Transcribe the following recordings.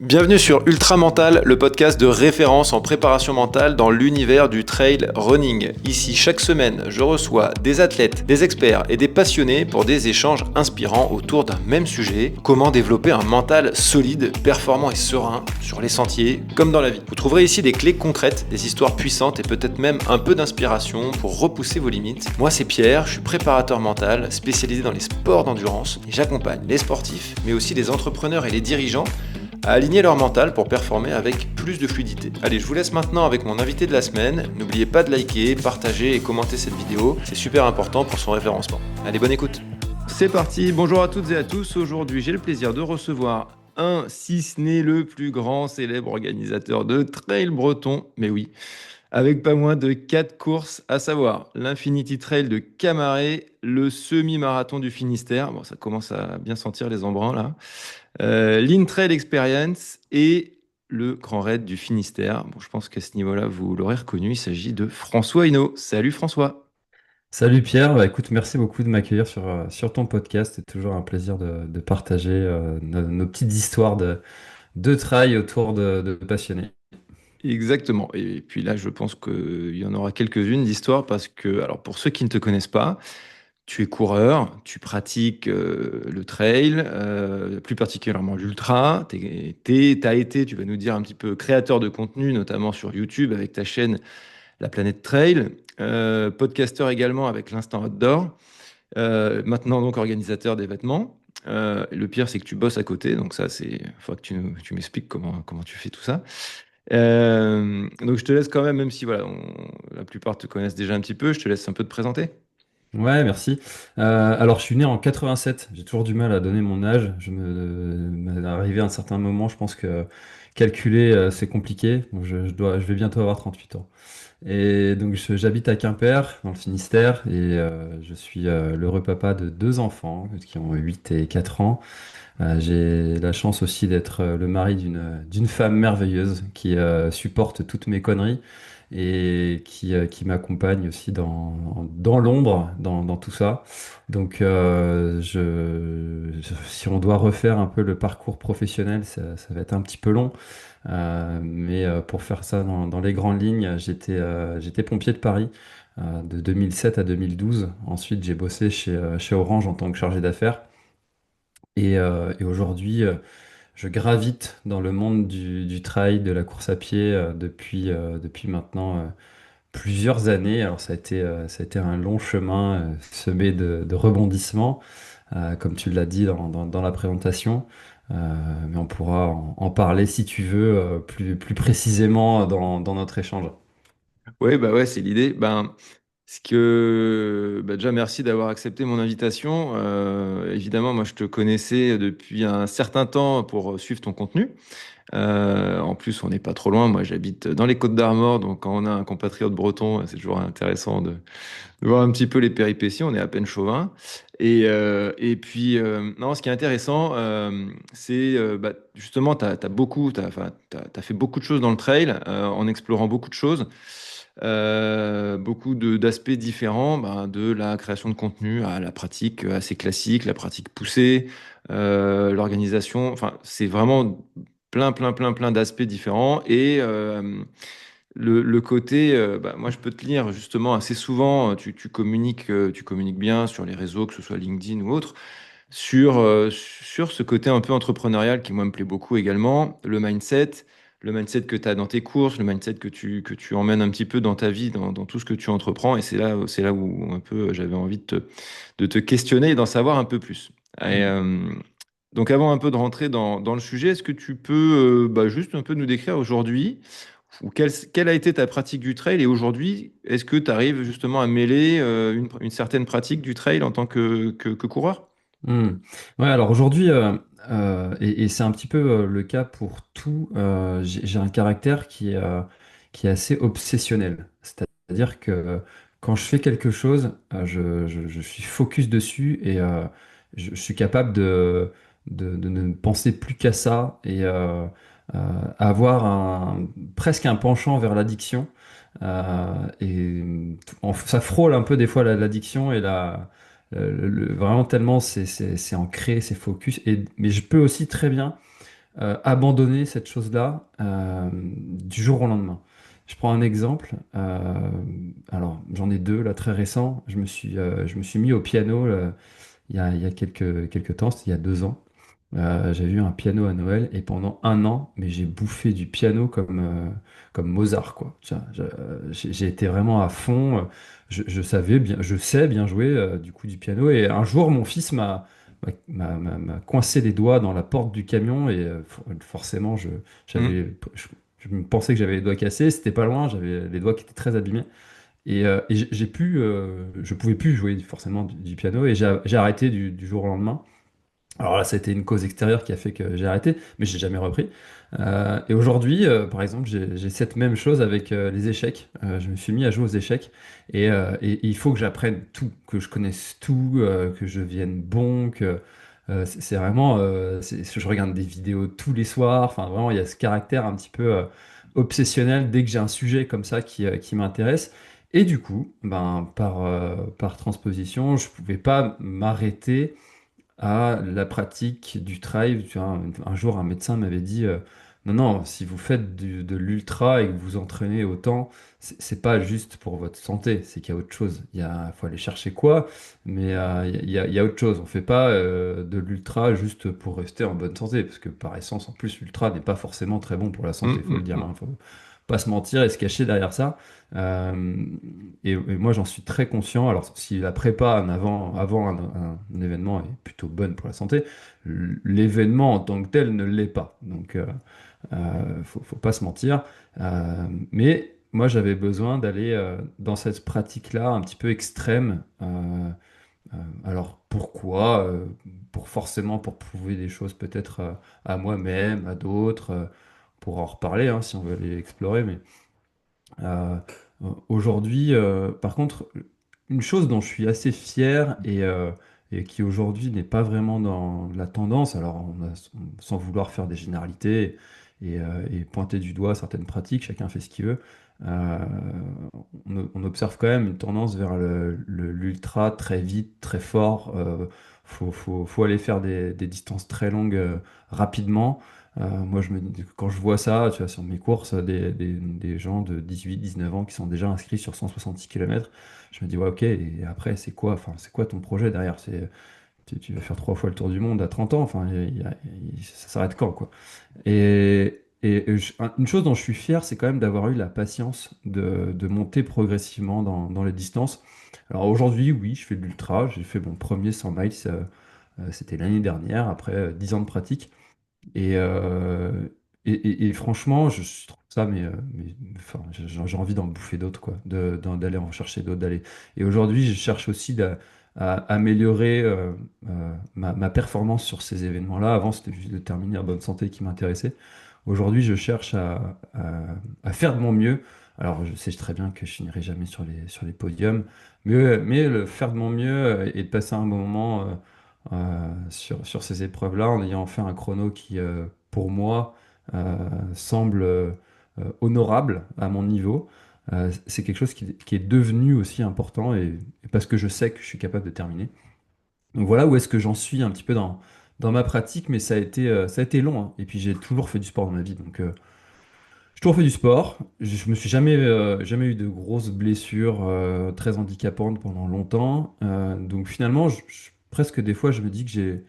Bienvenue sur Ultra Mental, le podcast de référence en préparation mentale dans l'univers du trail running. Ici, chaque semaine, je reçois des athlètes, des experts et des passionnés pour des échanges inspirants autour d'un même sujet, comment développer un mental solide, performant et serein sur les sentiers comme dans la vie. Vous trouverez ici des clés concrètes, des histoires puissantes et peut-être même un peu d'inspiration pour repousser vos limites. Moi, c'est Pierre, je suis préparateur mental spécialisé dans les sports d'endurance et j'accompagne les sportifs, mais aussi les entrepreneurs et les dirigeants à aligner leur mental pour performer avec plus de fluidité. Allez, je vous laisse maintenant avec mon invité de la semaine. N'oubliez pas de liker, partager et commenter cette vidéo. C'est super important pour son référencement. Allez, bonne écoute. C'est parti. Bonjour à toutes et à tous. Aujourd'hui, j'ai le plaisir de recevoir un, si ce n'est le plus grand célèbre organisateur de trail breton. Mais oui, avec pas moins de 4 courses, à savoir l'Infinity Trail de Camaret, le semi-marathon du Finistère. Bon, ça commence à bien sentir les embruns là. L'Intrail Experience et le Grand Raid du Finistère. Bon, je pense qu'à ce niveau-là, vous l'aurez reconnu, il s'agit de François Hinault. Salut François. Salut Pierre, écoute, merci beaucoup de m'accueillir sur ton podcast. C'est toujours un plaisir de partager nos petites histoires de trail autour de passionnés. Exactement. Et puis là, je pense qu'il y en aura quelques-unes d'histoires parce que, alors pour ceux qui ne te connaissent pas, tu es coureur, tu pratiques le trail, plus particulièrement l'ultra. T'as été, tu vas nous dire un petit peu créateur de contenu, notamment sur YouTube avec ta chaîne La Planète Trail, podcasteur également avec l'Instant Outdoor. Maintenant, donc, organisateur d'événements. Le pire, c'est que tu bosses à côté. Donc, ça, il faudra que tu m'expliques comment tu fais tout ça. Donc, je te laisse quand même, même si voilà, la plupart te connaissent déjà un petit peu, je te laisse un peu te présenter. Ouais, merci. Alors, je suis né en 87. J'ai toujours du mal à donner mon âge. M'est arrivé à un certain moment, je pense que calculer, c'est compliqué. Donc, je vais bientôt avoir 38 ans. Et donc, j'habite à Quimper, dans le Finistère, et je suis l'heureux papa de deux enfants qui ont 8 et 4 ans. J'ai la chance aussi d'être le mari d'une femme merveilleuse qui supporte toutes mes conneries et qui m'accompagne aussi dans l'ombre, dans tout ça. Donc, si on doit refaire un peu le parcours professionnel, ça va être un petit peu long. Mais pour faire ça dans les grandes lignes, j'étais pompier de Paris de 2007 à 2012. Ensuite, j'ai bossé chez Orange en tant que chargé d'affaires. Et aujourd'hui, je gravite dans le monde du trail, de la course à pied depuis maintenant plusieurs années. Alors ça a été un long chemin semé de rebondissements, comme tu l'as dit dans la présentation. Euh, mais on pourra en parler si tu veux plus précisément dans notre échange. Oui, bah ouais, c'est l'idée. Déjà, merci d'avoir accepté mon invitation. Évidemment, moi, je te connaissais depuis un certain temps pour suivre ton contenu. En plus, on n'est pas trop loin. Moi, j'habite dans les Côtes-d'Armor, donc quand on a un compatriote breton, c'est toujours intéressant de voir un petit peu les péripéties. On est à peine chauvin. Non, ce qui est intéressant, c'est justement, t'as fait beaucoup de choses dans le trail, en explorant beaucoup de choses, d'aspects différents, de la création de contenu à la pratique assez classique, la pratique poussée, l'organisation. Enfin, c'est vraiment plein d'aspects différents. Le côté, moi je peux te lire justement assez souvent, tu communiques bien sur les réseaux, que ce soit LinkedIn ou autre, sur ce côté un peu entrepreneurial qui moi me plaît beaucoup également, le mindset que tu as dans tes courses, le mindset que tu emmènes un petit peu dans ta vie, dans tout ce que tu entreprends, et c'est là où un peu j'avais envie de te questionner et d'en savoir un peu plus. Et, Mm. euh, donc avant un peu de rentrer dans le sujet, est-ce que tu peux juste un peu nous décrire aujourd'hui ou quelle a été ta pratique du trail et aujourd'hui, est-ce que tu arrives justement à mêler une certaine pratique du trail en tant que coureur? Hmm. Ouais, alors aujourd'hui, et c'est un petit peu le cas pour tout, j'ai un caractère qui est assez obsessionnel. C'est-à-dire que quand je fais quelque chose, je suis focus dessus et je suis capable de ne penser plus qu'à ça et avoir presque un penchant vers l'addiction. Ça frôle un peu des fois l'addiction et vraiment tellement c'est ancré, c'est focus. Mais je peux aussi très bien abandonner cette chose-là du jour au lendemain. Je prends un exemple. Alors, j'en ai deux là très récents. Je me suis mis au piano il y a quelques temps, c'était il y a 2 ans. J'avais eu un piano à Noël et pendant un an, mais j'ai bouffé du piano comme Mozart, quoi. J'ai été vraiment à fond. Je sais bien jouer du coup du piano. Et un jour, mon fils m'a coincé les doigts dans la porte du camion et forcément, Mhm. je me pensais que j'avais les doigts cassés. C'était pas loin, j'avais les doigts qui étaient très abîmés. Et je pouvais plus jouer forcément du piano et j'ai arrêté du jour au lendemain. Alors là, ça a été une cause extérieure qui a fait que j'ai arrêté, mais j'ai jamais repris. Et aujourd'hui, par exemple, j'ai cette même chose avec les échecs. Je me suis mis à jouer aux échecs et il faut que j'apprenne tout, que je connaisse tout, que je devienne bon, que c'est vraiment, je regarde des vidéos tous les soirs. Enfin, vraiment, il y a ce caractère un petit peu obsessionnel dès que j'ai un sujet comme ça qui m'intéresse. Et du coup, ben, par transposition, je pouvais pas m'arrêter à la pratique du trail. Tu vois, un jour, un médecin m'avait dit non, non, si vous faites de l'ultra et que vous entraînez autant, c'est pas juste pour votre santé, c'est qu'il y a autre chose. Faut aller chercher quoi, mais il y a autre chose. On fait pas de l'ultra juste pour rester en bonne santé, parce que par essence, en plus, l'ultra n'est pas forcément très bon pour la santé, Mhm. faut le Mhm. dire. Mhm. Faut pas se mentir et se cacher derrière ça. Euh, et moi, j'en suis très conscient. Alors, si la prépa avant un événement est plutôt bonne pour la santé, l'événement en tant que tel ne l'est pas. Donc, faut pas se mentir. Mais moi, j'avais besoin d'aller dans cette pratique-là un petit peu extrême. Alors, pourquoi? Pour prouver des choses peut-être à moi-même, à d'autres, pour en reparler, hein, si on veut aller explorer. Mais euh, aujourd'hui, par contre, une chose dont je suis assez fier et qui aujourd'hui n'est pas vraiment dans la tendance, alors sans vouloir faire des généralités et pointer du doigt certaines pratiques, chacun fait ce qu'il veut, euh, on observe quand même une tendance vers l'ultra très vite, très fort. Faut aller faire des distances très longues rapidement. Moi, quand je vois ça, tu vois, sur mes courses, des gens de 18, 19 ans qui sont déjà inscrits sur 166 km, je me dis, ouais, ok, et après, c'est quoi, enfin, c'est quoi ton projet derrière? Tu vas faire 3 fois le tour du monde à 30 ans, enfin, ça s'arrête quand, quoi? Une chose dont je suis fier, c'est quand même d'avoir eu la patience de monter progressivement dans les distances. Alors aujourd'hui, oui, je fais de l'ultra, j'ai fait mon premier 100 miles, c'était l'année dernière, après 10 ans de pratique. Et, euh, et franchement, je trouve ça, enfin, j'ai envie d'en bouffer d'autres, quoi, d'aller en chercher d'autres, d'aller. Et aujourd'hui, je cherche aussi à améliorer ma performance sur ces événements-là. Avant, c'était juste de terminer en bonne santé qui m'intéressait. Aujourd'hui, je cherche à faire de mon mieux. Alors, je sais très bien que je finirai jamais sur les podiums, mais le faire de mon mieux et de passer un bon moment. Sur ces épreuves-là, en ayant fait un chrono qui, pour moi, semble honorable à mon niveau. C'est quelque chose qui est devenu aussi important et parce que je sais que je suis capable de terminer. Donc voilà où est-ce que j'en suis un petit peu dans ma pratique, mais ça a été long, hein. Et puis j'ai toujours fait du sport dans ma vie, donc j'ai toujours fait du sport. Je me suis jamais eu de grosses blessures très handicapantes pendant longtemps. Donc finalement, presque des fois, je me dis que j'ai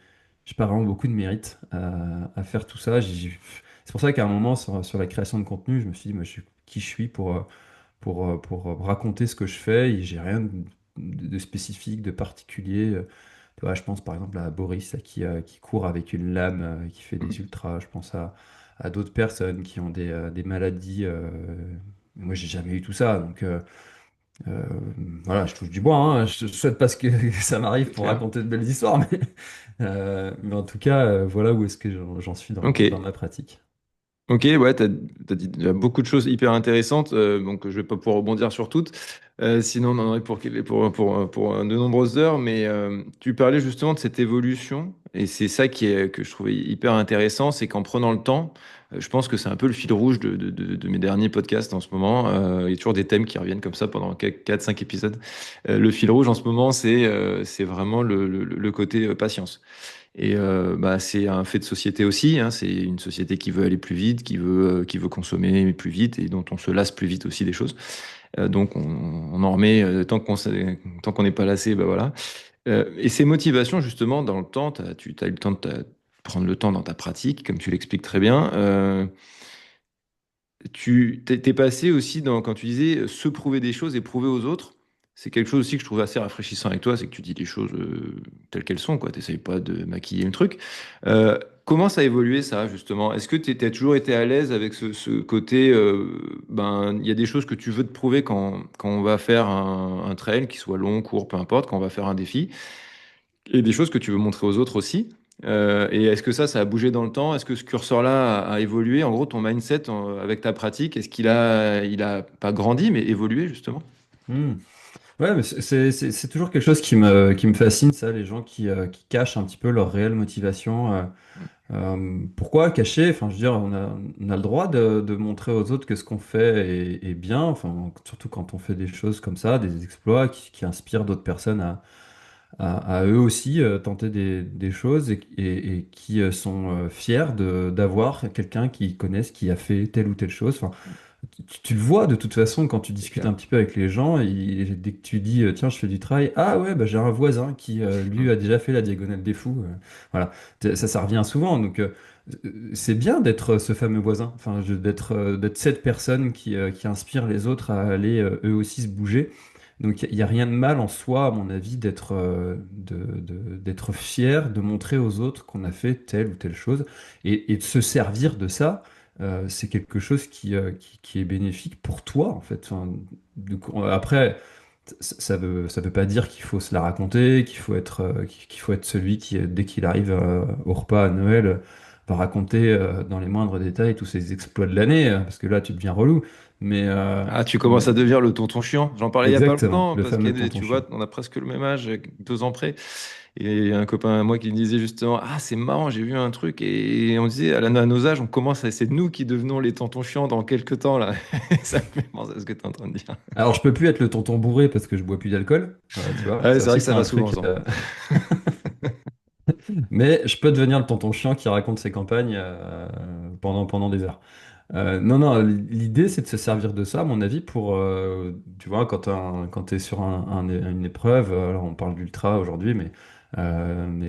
pas vraiment beaucoup de mérite à faire tout ça. C'est pour ça qu'à un moment, sur la création de contenu, je me suis dit, moi, qui je suis pour raconter ce que je fais. Et j'ai rien de spécifique, de particulier. Tu vois, je pense par exemple à Boris là, qui court avec une lame, qui fait des ultras. Je pense à d'autres personnes qui ont des maladies. Moi, j'ai jamais eu tout ça. Donc euh, voilà, je touche du bois, hein. Je souhaite pas que ça m'arrive C'est pour clair. raconter de belles histoires, mais en tout cas, voilà où est-ce que j'en suis Ok. dans ma pratique. Ok, ouais, t'as dit déjà beaucoup de choses hyper intéressantes, donc je vais pas pouvoir rebondir sur toutes, sinon on en aurait pour de nombreuses heures, mais tu parlais justement de cette évolution, et c'est ça que je trouvais hyper intéressant, c'est qu'en prenant le temps, je pense que c'est un peu le fil rouge de mes derniers podcasts en ce moment, il y a toujours des thèmes qui reviennent comme ça pendant 4 5 épisodes. Le fil rouge en ce moment, c'est vraiment le côté patience. Et bah, c'est un fait de société aussi, hein. C'est une société qui veut aller plus vite, qui veut consommer plus vite et dont on se lasse plus vite aussi des choses. Donc on en remet tant qu'on n'est pas lassé, bah voilà. Et ces motivations, justement, dans le temps, tu as eu le temps de prendre le temps dans ta pratique, comme tu l'expliques très bien. T'es passé aussi quand tu disais se prouver des choses et prouver aux autres. C'est quelque chose aussi que je trouve assez rafraîchissant avec toi, c'est que tu dis les choses telles qu'elles sont, quoi. T'essayes pas de maquiller le truc. Comment ça a évolué, ça, justement? Est-ce que tu as toujours été à l'aise avec ce côté, ben, il y a des choses que tu veux te prouver quand on va faire un trail, qu'il soit long, court, peu importe, quand on va faire un défi, et des choses que tu veux montrer aux autres aussi. Et est-ce que ça a bougé dans le temps? Est-ce que ce curseur-là a évolué? En gros, ton mindset avec ta pratique, est-ce il a pas grandi, mais évolué justement? Hmm. Ouais, mais c'est toujours quelque chose qui me fascine, ça, les gens qui cachent un petit peu leur réelle motivation. Pourquoi cacher? Enfin, je veux dire, on a le droit de montrer aux autres que ce qu'on fait est bien, enfin, surtout quand on fait des choses comme ça, des exploits qui inspirent d'autres personnes à eux aussi tenter des choses et qui sont fiers d'avoir quelqu'un qu'ils connaissent qui a fait telle ou telle chose. Enfin, tu le vois de toute façon quand tu C'est discutes clair. un petit peu avec les gens, et dès que tu dis tiens, je fais du trail, ah ouais, bah, j'ai un voisin qui lui Mm. a déjà fait la diagonale des fous. Voilà. Ça revient souvent. Donc c'est bien d'être ce fameux voisin, enfin, d'être cette personne qui inspire les autres à aller eux aussi se bouger. Donc il y a rien de mal en soi, à mon avis, d'être fier, de montrer aux autres qu'on a fait telle ou telle chose et de se servir de ça. C'est quelque chose qui est bénéfique pour toi, en fait. Enfin, après, ça veut pas dire qu'il faut se la raconter, qu'il faut être celui qui, dès qu'il arrive au repas à Noël, va raconter dans les moindres détails tous ses exploits de l'année, parce que là, tu deviens relou. Mais, Ah, tu mais commences à devenir le tonton chiant. J'en parlais il y a pas exactement, longtemps le parce fameux que tonton tu chien. vois, on a presque le même âge, 2 ans près. Et un copain à moi qui me disait justement, ah, c'est marrant, j'ai vu un truc et on disait à nos âges, c'est nous qui devenons les tontons chiants dans quelques temps là. Ça me fait penser à ce que tu es en train de dire. Alors, je peux plus être le tonton bourré parce que je bois plus d'alcool, tu vois. Ouais, Ça c'est vrai aussi, que c'est ça va un souvent truc. ça. Mais je peux devenir le tonton chiant qui raconte ses campagnes pendant des heures. Non, l'idée c'est de se servir de ça, à mon avis, pour, tu vois, quand tu es sur une épreuve, alors on parle d'ultra aujourd'hui, mais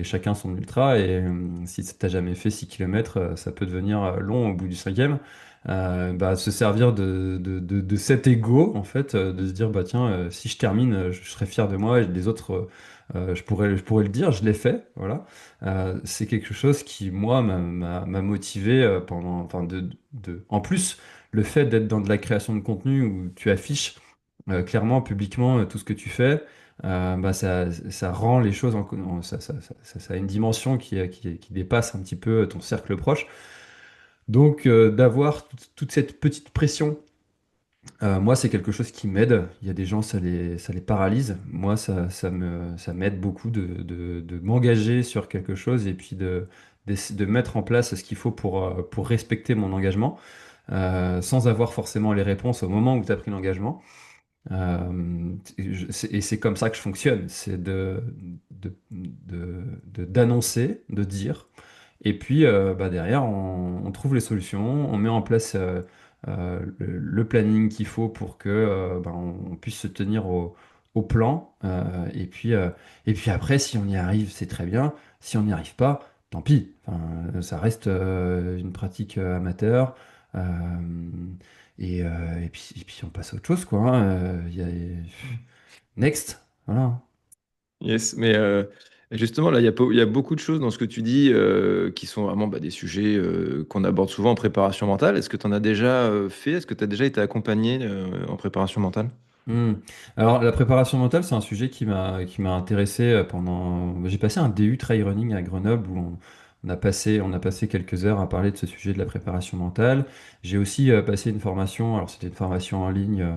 chacun son ultra, et si t'as jamais fait 6 km, ça peut devenir long au bout du cinquième. Bah, se servir de cet ego, en fait, de se dire, bah tiens, si je termine, je serai fier de moi, et les autres, je pourrais le dire, je l'ai fait, voilà. C'est quelque chose qui, moi, m'a motivé enfin, en plus, le fait d'être dans de la création de contenu où tu affiches clairement, publiquement, tout ce que tu fais, bah, ça rend les choses ça a une dimension qui dépasse un petit peu ton cercle proche. Donc, d'avoir toute cette petite pression, moi, c'est quelque chose qui m'aide. Il y a des gens, ça les paralyse. Moi, ça m'aide beaucoup de m'engager sur quelque chose et puis de mettre en place ce qu'il faut pour respecter mon engagement, sans avoir forcément les réponses au moment où tu as pris l'engagement. Et c'est comme ça que je fonctionne. C'est d'annoncer, de dire. Et puis bah, derrière, on trouve les solutions, on met en place le planning qu'il faut pour que bah, on puisse se tenir au plan. Et puis après, si on y arrive, c'est très bien. Si on n'y arrive pas, tant pis. Enfin, ça reste une pratique amateur. Euh, et puis on passe à autre chose, quoi. Hein. Next. Voilà. Yes, mais justement, là, il y a beaucoup de choses dans ce que tu dis qui sont vraiment bah, des sujets qu'on aborde souvent en préparation mentale. Est-ce que tu en as déjà fait? Est-ce que tu as déjà été accompagné en préparation mentale? Hmm. Alors, la préparation mentale, c'est un sujet qui m'a intéressé pendant. J'ai passé un DU trail running à Grenoble où on a passé quelques heures à parler de ce sujet de la préparation mentale. J'ai aussi passé une formation, alors c'était une formation en ligne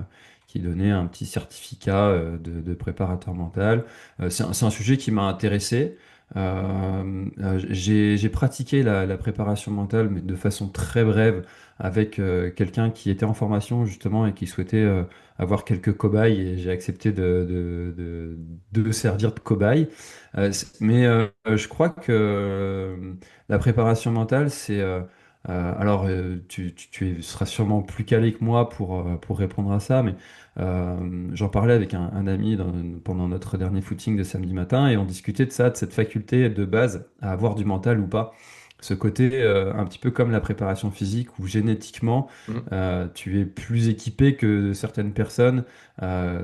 qui donnait un petit certificat de préparateur mental. C'est un sujet qui m'a intéressé. J'ai pratiqué la préparation mentale, mais de façon très brève avec quelqu'un qui était en formation justement et qui souhaitait avoir quelques cobayes et j'ai accepté de servir de cobaye. Mais je crois que la préparation mentale, tu seras sûrement plus calé que moi pour répondre à ça, mais j'en parlais avec un ami pendant notre dernier footing de samedi matin et on discutait de ça, de cette faculté de base à avoir du mental ou pas. Ce côté un petit peu comme la préparation physique où génétiquement Mhm. tu es plus équipé que certaines personnes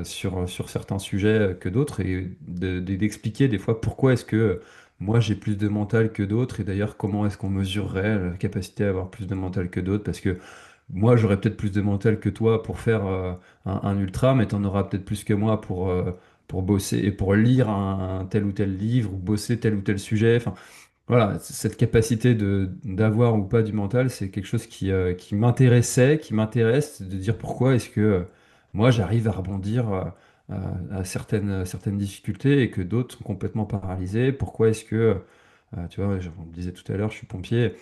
sur certains sujets que d'autres et d'expliquer des fois pourquoi est-ce que moi j'ai plus de mental que d'autres et d'ailleurs comment est-ce qu'on mesurerait la capacité à avoir plus de mental que d'autres parce que moi j'aurais peut-être plus de mental que toi pour faire un ultra mais tu en auras peut-être plus que moi pour bosser et pour lire un tel ou tel livre ou bosser tel ou tel sujet. Enfin, voilà, cette capacité d'avoir ou pas du mental, c'est quelque chose qui m'intéressait, qui m'intéresse, de dire pourquoi est-ce que moi j'arrive à rebondir à certaines difficultés et que d'autres sont complètement paralysés. Pourquoi est-ce que, tu vois, on me disait tout à l'heure, je suis pompier.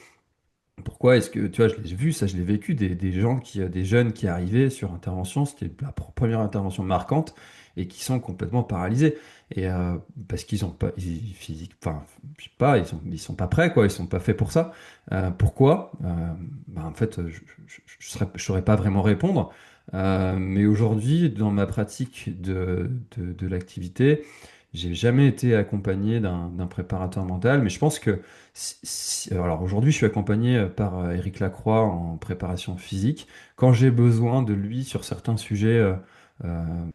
Pourquoi est-ce que, tu vois, je l'ai vu, ça, je l'ai vécu, des gens des jeunes qui arrivaient sur intervention, c'était la première intervention marquante, et qui sont complètement paralysés. Et parce qu'ils ont pas, physique, enfin, je sais pas, ils sont pas prêts, quoi, ils sont pas faits pour ça. Pourquoi? Bah, en fait, je saurais pas vraiment répondre. Mais aujourd'hui, dans ma pratique de l'activité, j'ai jamais été accompagné d'un préparateur mental, mais je pense que alors aujourd'hui, je suis accompagné par Éric Lacroix en préparation physique. Quand j'ai besoin de lui sur certains sujets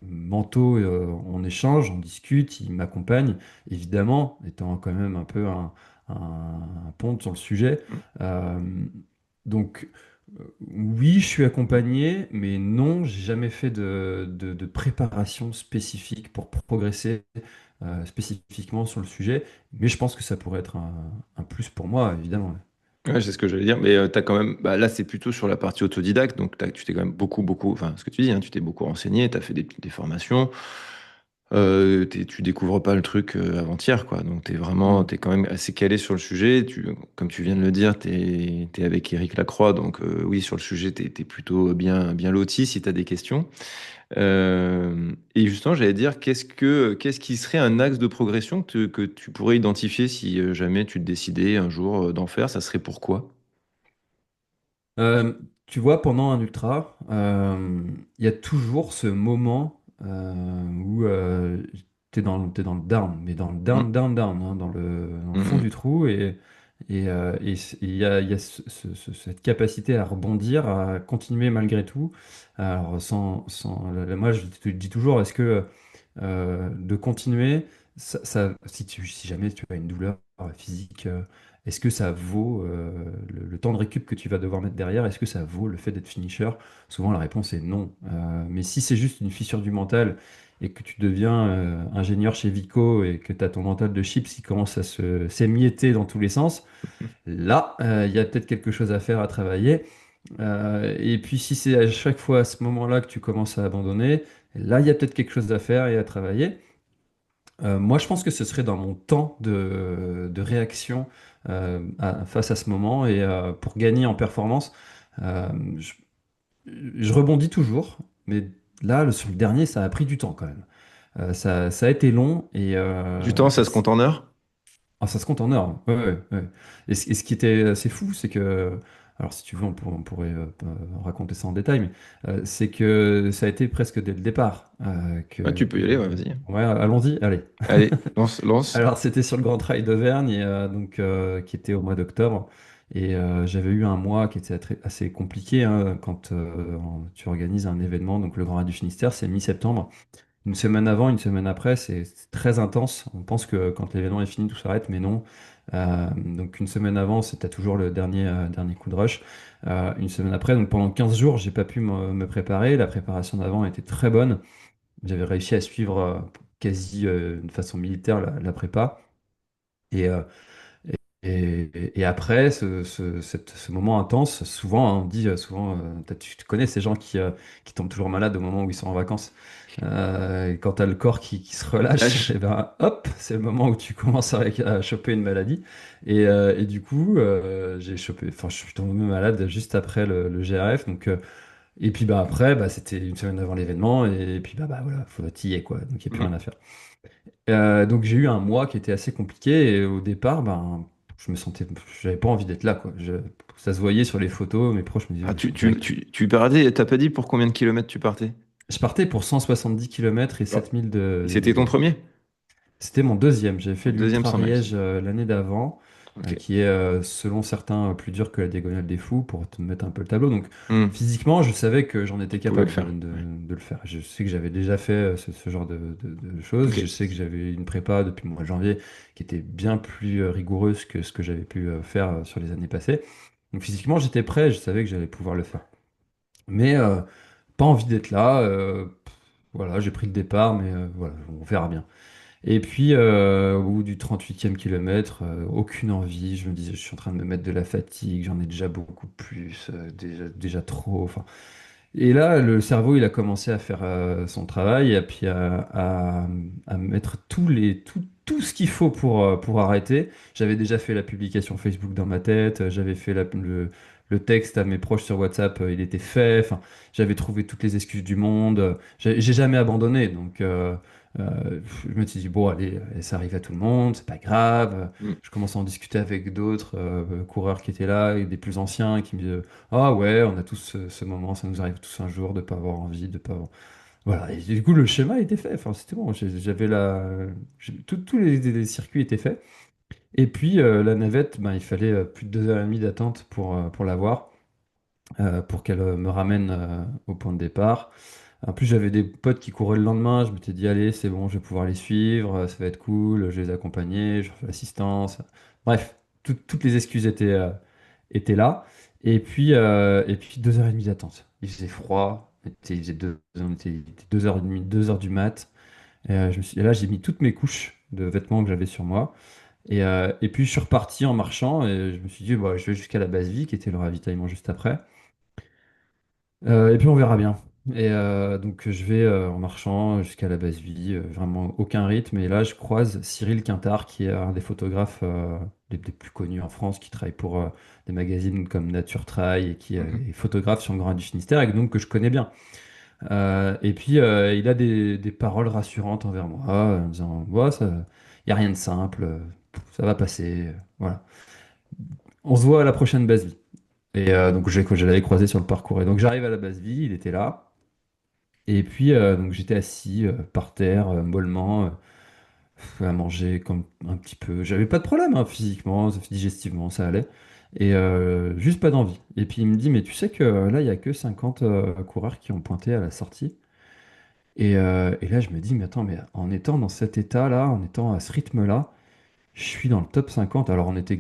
mentaux, on échange, on discute, il m'accompagne, évidemment, étant quand même un peu un ponte sur le sujet. Euh, donc, oui, je suis accompagné, mais non, j'ai jamais fait de préparation spécifique pour progresser spécifiquement sur le sujet. Mais je pense que ça pourrait être un plus pour moi, évidemment. Ouais, c'est ce que j'allais dire, mais t'as quand même, bah, là c'est plutôt sur la partie autodidacte, donc tu t'es quand même beaucoup, enfin ce que tu dis, hein, tu t'es beaucoup renseigné, tu as fait des formations, tu découvres pas le truc avant-hier, quoi, donc Mm. t'es quand même assez calé sur le sujet, comme tu viens de le dire, t'es avec Éric Lacroix, donc oui, sur le sujet, t'es plutôt bien loti si tu as des questions. Et justement, j'allais dire, qu'est-ce qui serait un axe de progression que tu pourrais identifier si jamais tu te décidais un jour d'en faire, ça serait pourquoi? Euh, Tu vois, pendant un ultra, il y a toujours ce moment où t'es dans le down, mais dans le Hum, down, down, down, hein, dans le hum, fond du hum. trou, et il y a cette capacité à rebondir, à continuer malgré tout. Alors, moi, je te dis toujours, est-ce que de continuer, si jamais tu as une douleur physique, est-ce que ça vaut le temps de récup que tu vas devoir mettre derrière? Est-ce que ça vaut le fait d'être finisher? Souvent, la réponse est non. Mais si c'est juste une fissure du mental et que tu deviens ingénieur chez Vico et que tu as ton mental de chips qui commence à s'émietter dans tous les sens, là, il y a peut-être quelque chose à faire, à travailler. Et puis, si c'est à chaque fois à ce moment-là que tu commences à abandonner, là, il y a peut-être quelque chose à faire et à travailler. Moi, je pense que ce serait dans mon temps de réaction face à ce moment et pour gagner en performance. euh, je, je rebondis toujours, mais là, sur le dernier, ça a pris du temps quand même. Ça a été long Du temps, ça se compte en heures? ça se compte en heures, hein. Ouais, ouais, ouais. Et ce qui était assez fou, c'est que, alors si tu veux, on pourrait raconter ça en détail, mais c'est que ça a été presque dès le départ. Ouais, tu peux y aller, ouais, vas-y. Ouais, allons-y, allez. Allez, lance. Alors, c'était sur le Grand Trail d'Auvergne, qui était au mois d'octobre. Et j'avais eu un mois qui était assez compliqué hein, quand tu organises un événement. Donc, le Grand Raid du Finistère, c'est mi-septembre. Une semaine avant, une semaine après, c'est très intense. On pense que quand l'événement est fini, tout s'arrête, mais non. Donc, une semaine avant, c'était toujours le dernier coup de rush. Une semaine après, donc pendant 15 jours, j'ai pas pu me préparer. La préparation d'avant était très bonne. J'avais réussi à suivre quasi de façon militaire la prépa. Et, et après ce moment intense, souvent, hein, on dit souvent, tu connais ces gens qui tombent toujours malades au moment où ils sont en vacances. Et quand tu as le corps qui se relâche, et Lâche. ben hop, c'est le moment où tu commences à choper une maladie. Et du coup, j'ai chopé, enfin, je suis tombé malade juste après le GRF. Donc, et puis bah, après, bah, c'était une semaine avant l'événement. Et puis bah, voilà, faut y est, quoi. Donc il n'y a plus rien à faire. Donc j'ai eu un mois qui était assez compliqué et au départ, ben, je me sentais, j'avais pas envie d'être là, quoi. Ça se voyait sur les photos, mes proches me disaient, Ah, mais mec, tu partais, t'as pas dit pour combien de kilomètres tu partais? je partais pour 170 km et D'accord. 7000 Et c'était ton premier? C'était mon deuxième. J'avais fait Deuxième l'Ultra sans Max. Riège l'année d'avant, Ok. qui est, selon certains, plus dur que la Diagonale des Fous, pour te mettre un peu le tableau. Donc, Hmm, physiquement, je savais que j'en étais tu pouvais le capable faire. Ouais. de le faire. Je sais que j'avais déjà fait ce genre de choses. Ok. Je sais que j'avais une prépa depuis le mois de janvier qui était bien plus rigoureuse que ce que j'avais pu faire sur les années passées. Donc, physiquement, j'étais prêt. Je savais que j'allais pouvoir le faire. Mais pas envie d'être là. Voilà, j'ai pris le départ, mais voilà, on verra bien. Et puis, au bout du 38e kilomètre, aucune envie. Je me disais, je suis en train de me mettre de la fatigue, j'en ai déjà beaucoup plus, déjà trop. Enfin, et là, le cerveau, il a commencé à faire son travail et puis à mettre tout ce qu'il faut pour arrêter. J'avais déjà fait la publication Facebook dans ma tête, j'avais fait le texte à mes proches sur WhatsApp, il était fait. Enfin, j'avais trouvé toutes les excuses du monde. J'ai jamais abandonné, donc je me suis dit, bon, allez, ça arrive à tout le monde, c'est pas grave. Hmm. Je commençais à en discuter avec d'autres coureurs qui étaient là, et des plus anciens, qui me disaient, ah ouais, on a tous ce moment, ça nous arrive tous un jour de pas avoir envie, de pas avoir... Voilà, et du coup le schéma était fait, enfin c'était bon, j'avais tous les circuits étaient faits. Et puis la navette, ben, il fallait plus de 2h30 d'attente pour la voir, pour qu'elle me ramène au point de départ. En plus j'avais des potes qui couraient le lendemain, je m'étais dit allez c'est bon, je vais pouvoir les suivre, ça va être cool, je vais les accompagner, je fais l'assistance. Bref, toutes les excuses étaient là. Et puis 2h30 d'attente. Il faisait froid, il faisait on était, il était 2h30, 2h du mat. Et là, j'ai mis toutes mes couches de vêtements que j'avais sur moi. Et puis, je suis reparti en marchant et je me suis dit, bah, je vais jusqu'à la base vie, qui était le ravitaillement juste après. Et puis, on verra bien. Donc, je vais en marchant jusqu'à la base vie, vraiment aucun rythme. Et là, je croise Cyril Quintard, qui est un des photographes des plus connus en France, qui travaille pour des magazines comme Nature Trail et qui Mhm. est photographe sur le Grand Raid du Finistère et donc que je connais bien. Et puis, il a des paroles rassurantes envers moi, en disant, ouais, ça, il n'y a rien de simple, ça va passer, voilà. On se voit à la prochaine base vie. Et donc, je l'avais croisé sur le parcours. Et donc, j'arrive à la base vie, il était là. Et puis, donc, j'étais assis par terre, mollement, à manger comme un petit peu. J'avais pas de problème, hein, physiquement, digestivement, ça allait. Et juste pas d'envie. Et puis, il me dit, mais tu sais que là, il n'y a que 50 coureurs qui ont pointé à la sortie. Et là, je me dis, mais attends, mais en étant dans cet état-là, en étant à ce rythme-là, je suis dans le top 50. Alors, on était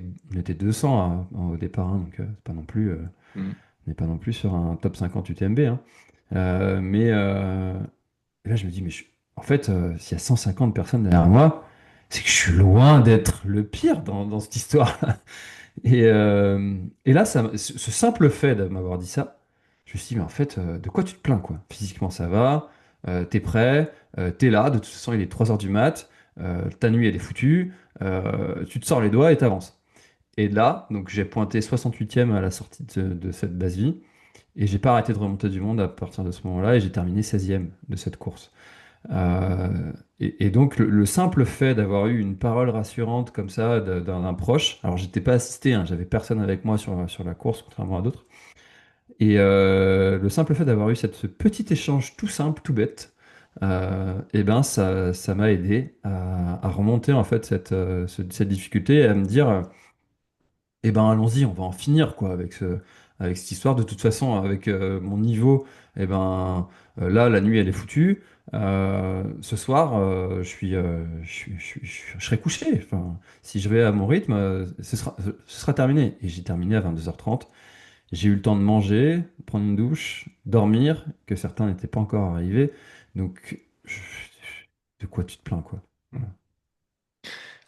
200 au départ, hein, donc c'est pas non plus, Mhm. on n'est pas non plus sur un top 50 UTMB, hein. Mais là, je me dis, en fait, s'il y a 150 personnes derrière moi, c'est que je suis loin d'être le pire dans cette histoire. Et là, ce simple fait de m'avoir dit ça, je me suis dit, mais en fait, de quoi tu te plains, quoi? Physiquement, ça va, t'es prêt, t'es là, de toute façon, il est 3 heures du mat, ta nuit, elle est foutue, tu te sors les doigts et t'avances. Et là, donc j'ai pointé 68e à la sortie de cette base vie, et j'ai pas arrêté de remonter du monde à partir de ce moment-là, et j'ai terminé 16e de cette course. Et donc, le simple fait d'avoir eu une parole rassurante comme ça d'un proche, alors j'étais pas assisté, hein, j'avais personne avec moi sur la course, contrairement à d'autres, et le simple fait d'avoir eu ce petit échange tout simple, tout bête, et ben ça m'a aidé à remonter en fait cette difficulté et à me dire, eh ben allons-y, on va en finir quoi avec cette histoire. De toute façon, avec mon niveau, eh ben là la nuit elle est foutue. Ce soir, je serai couché. Enfin, si je vais à mon rythme, ce sera terminé. Et j'ai terminé à 22h30. J'ai eu le temps de manger, prendre une douche, dormir, que certains n'étaient pas encore arrivés. Donc, de quoi tu te plains quoi? Voilà.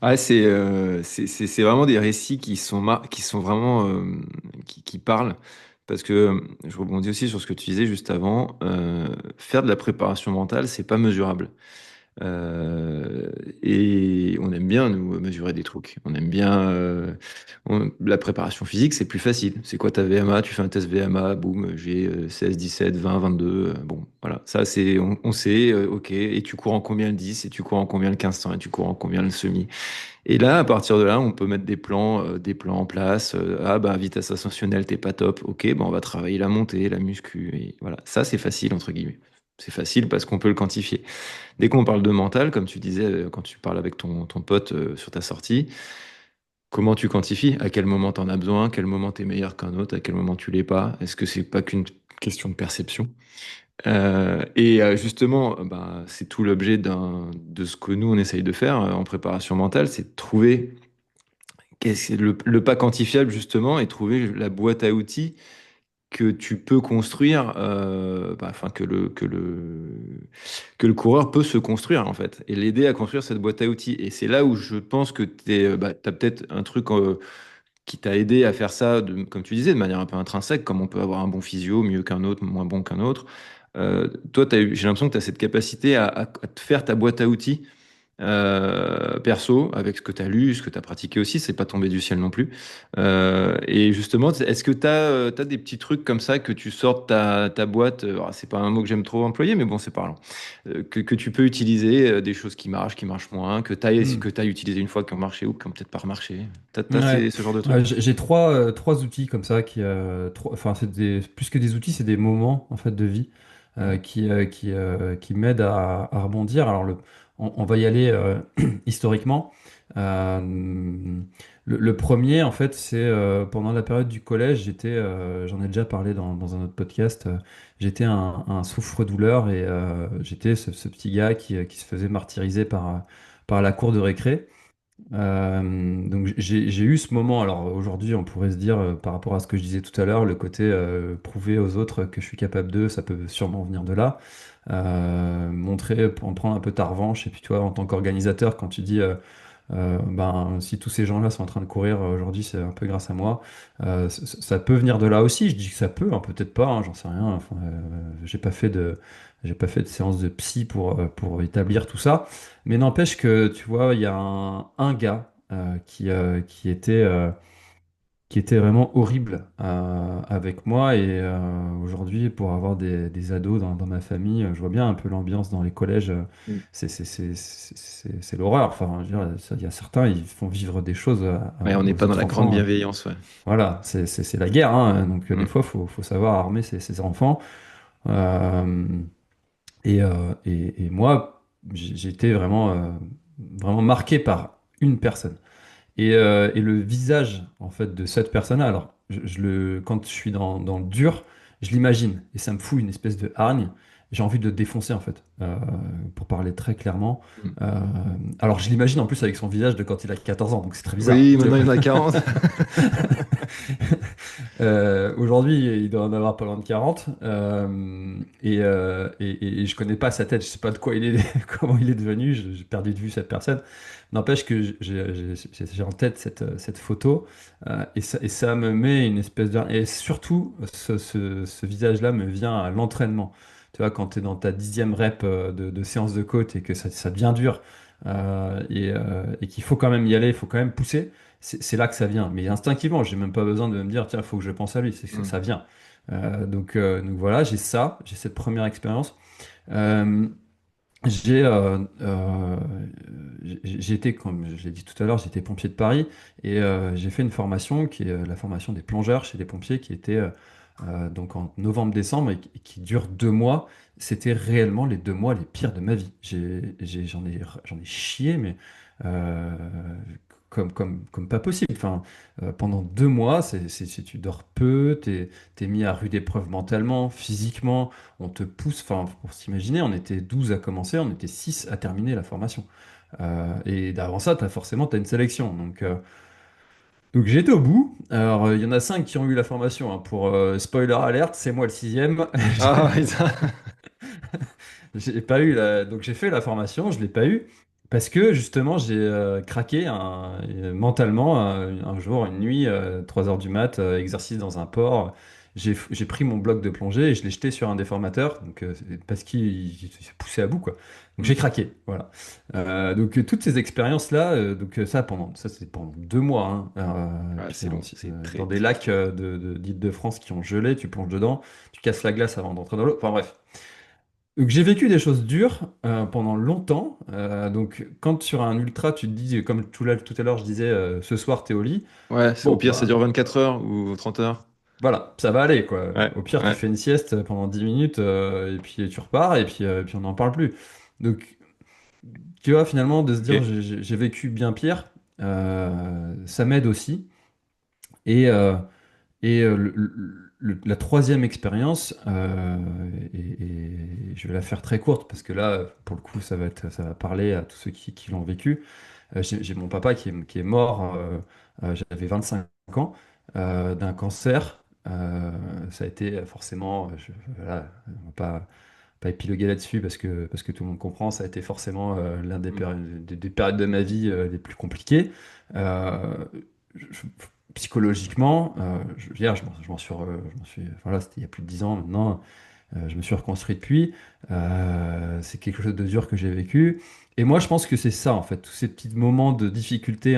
Ah, c'est vraiment des récits qui sont vraiment qui parlent parce que je rebondis aussi sur ce que tu disais juste avant. Faire de la préparation mentale, c'est pas mesurable. Euh, et on aime bien nous mesurer des trucs. On aime bien la préparation physique, c'est plus facile. C'est quoi ta VMA? Tu fais un test VMA, boum, j'ai 16, 17, 20, 22. Bon, voilà, ça c'est on sait, ok. Et tu cours en combien le 10? Et tu cours en combien le 1500? Et tu cours en combien le semi? Et là, à partir de là, on peut mettre des plans en place. Ah bah vitesse ascensionnelle, t'es pas top. Ok, bah on va travailler la montée, la muscu. Et voilà, ça c'est facile entre guillemets. C'est facile parce qu'on peut le quantifier. Dès qu'on parle de mental, comme tu disais quand tu parles avec ton pote sur ta sortie, comment tu quantifies? À quel moment t'en as besoin? À quel moment t'es meilleur qu'un autre? À quel moment tu l'es pas? Est-ce que c'est pas qu'une question de perception? Justement, bah, c'est tout l'objet de ce que nous on essaye de faire en préparation mentale, c'est de trouver qu'est-ce que le pas quantifiable justement et trouver la boîte à outils que tu peux construire, enfin que le coureur peut se construire en fait et l'aider à construire cette boîte à outils. Et c'est là où je pense que t'as peut-être un truc qui t'a aidé à faire ça, comme tu disais, de manière un peu intrinsèque, comme on peut avoir un bon physio, mieux qu'un autre, moins bon qu'un autre. Toi, j'ai l'impression que tu as cette capacité à te faire ta boîte à outils perso, avec ce que tu as lu, ce que tu as pratiqué aussi, c'est pas tombé du ciel non plus. Et justement, est-ce que tu as, des petits trucs comme ça que tu sortes ta boîte, alors, c'est pas un mot que j'aime trop employer, mais bon, c'est parlant, que tu peux utiliser, des choses qui marchent moins, Hmm. que tu utilisé une fois, qui ont marché ou qui ont peut-être pas remarché. T'as Ouais. ce genre de Ouais, trucs? j'ai trois outils comme ça enfin, plus que des outils, c'est des moments en fait de vie Mhm. qui m'aident à rebondir. Alors on va y aller historiquement. Euh, le premier, en fait, c'est pendant la période du collège, j'en ai déjà parlé dans un autre podcast, j'étais un souffre-douleur et j'étais ce petit gars qui se faisait martyriser par la cour de récré. Donc j'ai eu ce moment, alors aujourd'hui on pourrait se dire par rapport à ce que je disais tout à l'heure, le côté prouver aux autres que je suis capable d'eux, ça peut sûrement venir de là. Montrer, pour en prendre un peu ta revanche, et puis toi en tant qu'organisateur, quand tu dis ben, si tous ces gens-là sont en train de courir aujourd'hui, c'est un peu grâce à moi. Ça peut venir de là aussi. Je dis que ça peut, hein, peut-être pas, hein, j'en sais rien. Enfin, j'ai pas fait de séance de psy pour établir tout ça. Mais n'empêche que, tu vois, il y a un gars qui était vraiment horrible avec moi. Et aujourd'hui, pour avoir des ados dans ma famille, je vois bien un peu l'ambiance dans les collèges. Mm. C'est l'horreur. Enfin, je veux dire, il y a certains, ils font vivre des choses Ouais, on n'est aux pas dans autres la grande enfants. bienveillance, ouais. Voilà, c'est la guerre, hein. Donc, des Mm. fois, faut savoir armer ses enfants. Euh, et moi, j'ai été vraiment marqué par une personne. Et le visage en fait de cette personne-là, alors quand je suis dans le dur, je l'imagine et ça me fout une espèce de hargne. J'ai envie de le défoncer en fait, pour parler très clairement. Mm. Euh, alors je l'imagine en plus avec son visage de quand il a 14 ans, donc c'est très bizarre. Oui, maintenant il y en a 40. Aujourd'hui, il doit en avoir pas loin de 40. Et je connais pas sa tête, je sais pas de quoi il est, comment il est devenu, j'ai perdu de vue cette personne. N'empêche que j'ai en tête cette photo, et ça me met une espèce de... Et surtout, ce visage-là me vient à l'entraînement. Tu vois, quand tu es dans ta 10e rep de séance de côte et que ça devient dur, et qu'il faut quand même y aller, il faut quand même pousser, c'est là que ça vient. Mais instinctivement, j'ai même pas besoin de me dire, tiens, il faut que je pense à lui, Mm. ça vient. Donc voilà, j'ai cette première expérience. Euh, j'ai j'ai été, comme je l'ai dit tout à l'heure, j'étais pompier de Paris et j'ai fait une formation qui est la formation des plongeurs chez les pompiers qui était donc en novembre-décembre et qui dure 2 mois. C'était réellement les 2 mois les pires de ma vie. J'en ai chié, mais euh, comme pas possible. Enfin, pendant 2 mois, tu dors peu, t'es mis à rude épreuve mentalement, physiquement, on te pousse. Enfin, pour s'imaginer, on était 12 à commencer, on était 6 à terminer la formation. Et d'avant ça, t'as une sélection. Donc j'ai été au bout. Alors, il y en a 5 qui ont eu la formation, hein. Pour spoiler alert, c'est moi le sixième. Ah, oui, ça. J'ai pas donc j'ai fait la formation, je l'ai pas eu. Parce que justement, j'ai craqué mentalement un jour, une nuit, 3 heures du mat, exercice dans un port. J'ai pris mon bloc de plongée et je l'ai jeté sur un déformateur, donc, parce qu'il s'est poussé à bout, quoi. Donc j'ai Mm. craqué, voilà. Donc toutes ces expériences-là, ça c'est pendant 2 mois, hein. Ah, Puis c'est long, c'est dans très des très lacs très long. d'Île-de-France qui ont gelé, tu plonges dedans, tu casses la glace avant d'entrer dans l'eau. Enfin bref. Donc, j'ai vécu des choses dures pendant longtemps. Donc, quand sur un ultra, tu te dis, comme tout à l'heure, je disais, ce soir, t'es au lit. Ouais, au Bon, pire, ça bah, dure 24 heures ou 30 heures. voilà, ça va aller, quoi. Ouais, Au pire, tu ouais. fais une sieste pendant 10 minutes et puis tu repars et puis on n'en parle plus. Donc, tu vois, finalement, de se dire, Ok. j'ai vécu bien pire, ça m'aide aussi. Et, euh, la troisième expérience, et je vais la faire très courte parce que là, pour le coup, ça va parler à tous ceux qui l'ont vécu. J'ai mon papa qui est mort, j'avais 25 ans, d'un cancer. Ça a été forcément, voilà, on va pas épiloguer là-dessus parce que tout le monde comprend, ça a été forcément l'un Mm. des périodes de ma vie les plus compliquées. Euh, je- Psychologiquement, hier, je m'en suis, voilà, c'était il y a plus de 10 ans maintenant. Je me suis reconstruit depuis. C'est quelque chose de dur que j'ai vécu. Et moi, je pense que c'est ça, en fait, tous ces petits moments de difficulté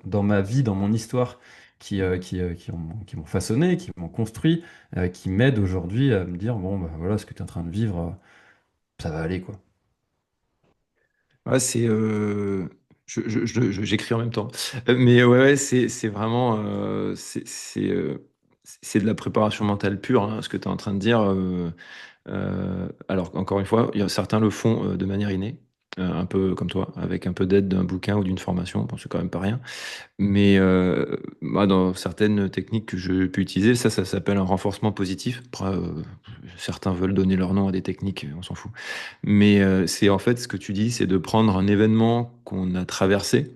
dans ma vie, dans mon histoire, qui m'ont façonné, qui m'ont construit, qui m'aident aujourd'hui à me dire, bon, bah, voilà, ce que tu es en train de vivre, ça va aller, quoi. Ouais, j'écris en même temps. Mais ouais, ouais, c'est vraiment. C'est de la préparation mentale pure, hein, ce que tu es en train de dire. Alors, encore une fois, certains le font de manière innée, un peu comme toi, avec un peu d'aide d'un bouquin ou d'une formation. Bon, c'est quand même pas rien. Mais moi, dans certaines techniques que je peux utiliser, ça s'appelle un renforcement positif. Après, certains veulent donner leur nom à des techniques, on s'en fout. Mais c'est en fait ce que tu dis, c'est de prendre un événement qu'on a traversé.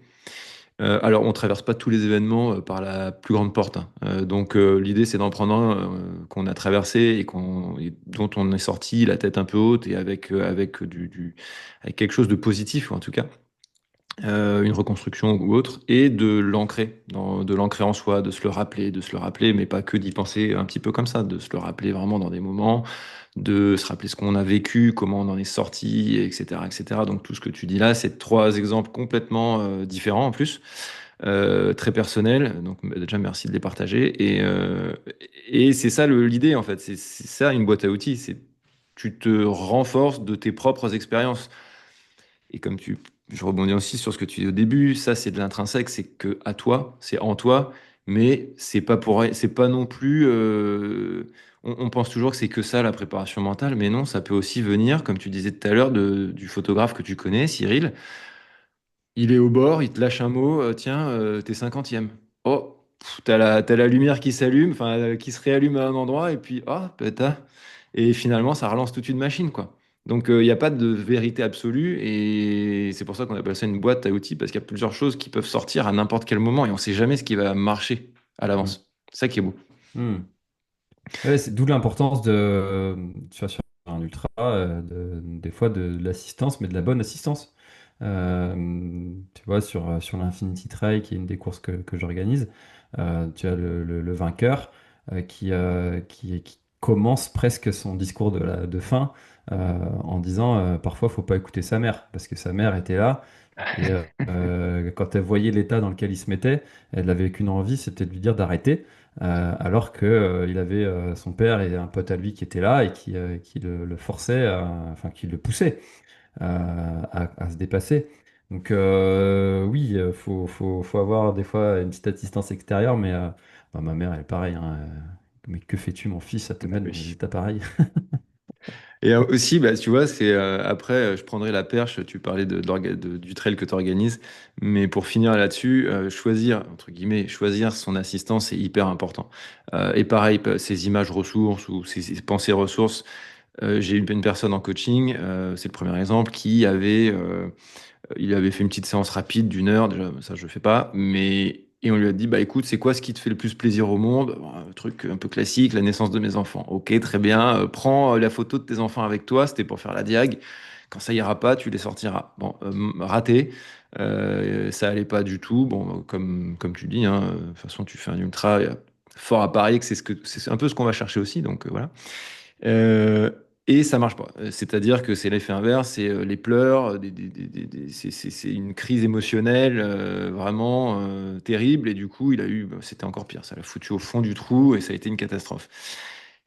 Alors, on traverse pas tous les événements par la plus grande porte, hein. Donc, l'idée, c'est d'en prendre un qu'on a traversé et dont on est sorti la tête un peu haute et avec quelque chose de positif, ou en tout cas une reconstruction ou autre, et de l'ancrer en soi, de se le rappeler, mais pas que d'y penser un petit peu comme ça, de se le rappeler vraiment dans des moments, de se rappeler ce qu'on a vécu, comment on en est sorti, etc., etc. Donc tout ce que tu dis là, c'est trois exemples complètement différents en plus, très personnels. Donc déjà merci de les partager. Et c'est ça l'idée en fait, c'est ça une boîte à outils, c'est tu te renforces de tes propres expériences. Et je rebondis aussi sur ce que tu dis au début, ça c'est de l'intrinsèque, c'est que à toi, c'est en toi, mais c'est pas non plus. On pense toujours que c'est que ça la préparation mentale, mais non, ça peut aussi venir, comme tu disais tout à l'heure, du photographe que tu connais, Cyril. Il est au bord, il te lâche un mot, tiens, t'es 50e. Oh, t'as la lumière qui s'allume, enfin, qui se réallume à un endroit, et puis, ah, et finalement, ça relance toute une machine, quoi. Donc, il n'y a pas de vérité absolue, et c'est pour ça qu'on appelle ça une boîte à outils, parce qu'il y a plusieurs choses qui peuvent sortir à n'importe quel moment, et on ne sait jamais ce qui va marcher à Mm. l'avance. C'est ça qui est beau. Mm. Ouais, c'est d'où l'importance tu vois, sur un ultra, des fois de l'assistance, mais de la bonne assistance. Tu vois, sur l'Infinity Trail, qui est une des courses que j'organise, tu as le vainqueur qui commence presque son discours de fin en disant parfois, faut pas écouter sa mère, parce que sa mère était là. Et quand elle voyait l'état dans lequel il se mettait, elle n'avait qu'une envie, c'était de lui dire d'arrêter. Alors que il avait son père et un pote à lui qui étaient là et qui le forçaient, enfin qui le poussaient à se dépasser. Donc oui, faut avoir des fois une petite assistance extérieure, mais bah, ma mère elle est pareille, hein, mais que fais-tu mon fils à te Ah mettre dans des oui. états pareils? Et aussi, bah, tu vois, après, je prendrai la perche. Tu parlais du trail que tu organises, mais pour finir là-dessus, choisir entre guillemets, choisir son assistant, c'est hyper important. Et pareil, ces images ressources ou ces pensées ressources. J'ai une personne en coaching, c'est le premier exemple, il avait fait une petite séance rapide d'1 heure, déjà ça je fais pas, mais et on lui a dit bah écoute, c'est quoi ce qui te fait le plus plaisir au monde? Bon, un truc un peu classique, la naissance de mes enfants. Ok, très bien, prends la photo de tes enfants avec toi, c'était pour faire la diag. Quand ça ira pas, tu les sortiras. Bon, raté. Ça allait pas du tout. Bon, comme tu dis, hein, de toute façon, tu fais un ultra, il y a fort à parier que c'est un peu ce qu'on va chercher aussi. Donc voilà. Euh, et ça marche pas. C'est-à-dire que c'est l'effet inverse, c'est les pleurs, c'est une crise émotionnelle vraiment terrible. Et du coup, c'était encore pire. Ça l'a foutu au fond du trou et ça a été une catastrophe.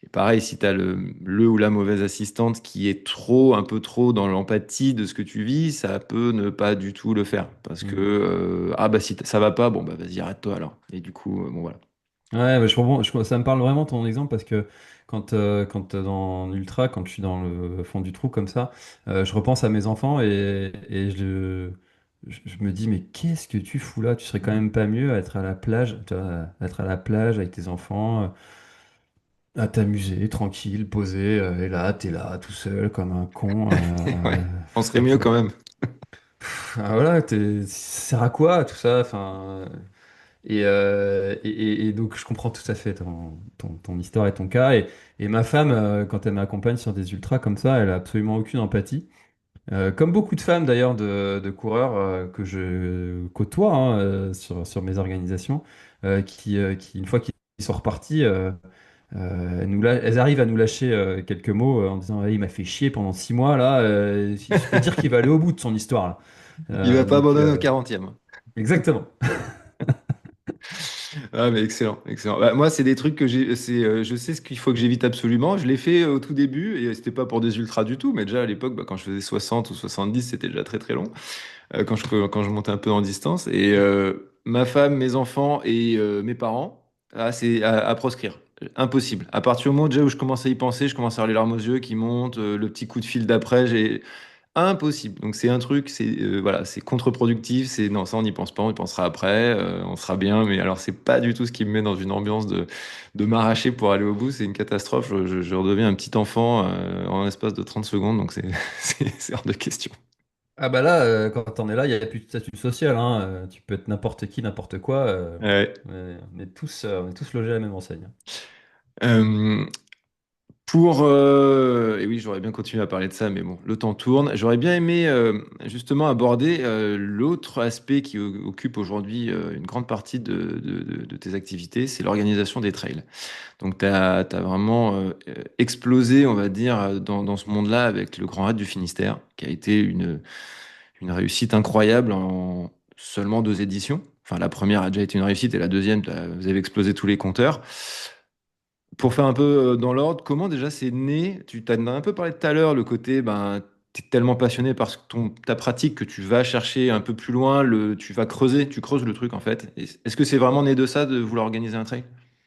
Et pareil, si tu as le ou la mauvaise assistante qui est un peu trop dans l'empathie de ce que tu vis, ça peut ne pas du tout le faire. Parce que, Mm. ah bah si ça va pas, bon bah vas-y, arrête-toi alors. Et du coup, bon voilà. Ouais, bah, je comprends, ça me parle vraiment ton exemple parce que quand dans Ultra, quand je suis dans le fond du trou comme ça, je repense à mes enfants et je me dis, mais qu'est-ce que tu fous là? Tu serais quand même pas mieux à être à la plage, tu vois, à être à la plage avec tes enfants, à t'amuser, tranquille, posé, et là, t'es là, tout seul, comme un con. Ouais, on serait mieux quand même. Voilà, ça sert à quoi tout ça? Enfin. Et donc, je comprends tout à fait ton histoire et ton cas. Et ma femme, quand elle m'accompagne sur des ultras comme ça, elle a absolument aucune empathie. Comme beaucoup de femmes d'ailleurs de coureurs que je côtoie hein, sur mes organisations, qui, une fois qu'ils sont repartis, elles arrivent à nous lâcher quelques mots en disant «Eh, il m'a fait chier pendant 6 mois là, je peux dire qu'il va aller au bout de son histoire là.» Il va pas Donc, abandonner au 40e. exactement. Ah, mais excellent, excellent. Bah, moi, c'est des trucs je sais ce qu'il faut que j'évite absolument. Je l'ai fait au tout début et c'était pas pour des ultras du tout, mais déjà à l'époque, bah, quand je faisais 60 ou 70, c'était déjà très très long. Quand je montais un peu en distance. Et ma femme, mes enfants et mes parents, c'est à proscrire. Impossible. À partir du moment déjà où je commence à y penser, je commence à avoir les larmes aux yeux qui montent, le petit coup de fil d'après, j'ai impossible. Donc c'est un truc, voilà, c'est contre-productif. C'est non, ça on n'y pense pas, on y pensera après, on sera bien. Mais alors c'est pas du tout ce qui me met dans une ambiance de m'arracher pour aller au bout. C'est une catastrophe. Je redeviens un petit enfant en l'espace de 30 secondes. Donc c'est hors de question. Ah bah là, quand t'en es là, il n'y a plus de statut social, hein. Tu peux être n'importe qui, n'importe quoi. Ouais. On est tous logés à la même enseigne. Euh, et oui, j'aurais bien continué à parler de ça, mais bon, le temps tourne. J'aurais bien aimé justement aborder l'autre aspect qui occupe aujourd'hui une grande partie de tes activités, c'est l'organisation des trails. Donc, tu as vraiment explosé, on va dire, dans ce monde-là avec le Grand Raid du Finistère, qui a été une réussite incroyable en seulement 2 éditions. Enfin, la première a déjà été une réussite et la deuxième, vous avez explosé tous les compteurs. Pour faire un peu dans l'ordre, comment déjà c'est né? Tu t'en as un peu parlé tout à l'heure, le côté, ben, tu es tellement passionné par ta pratique que tu vas chercher un peu plus loin, tu vas creuser, tu creuses le truc en fait. Est-ce que c'est vraiment né de ça, de vouloir organiser un trail?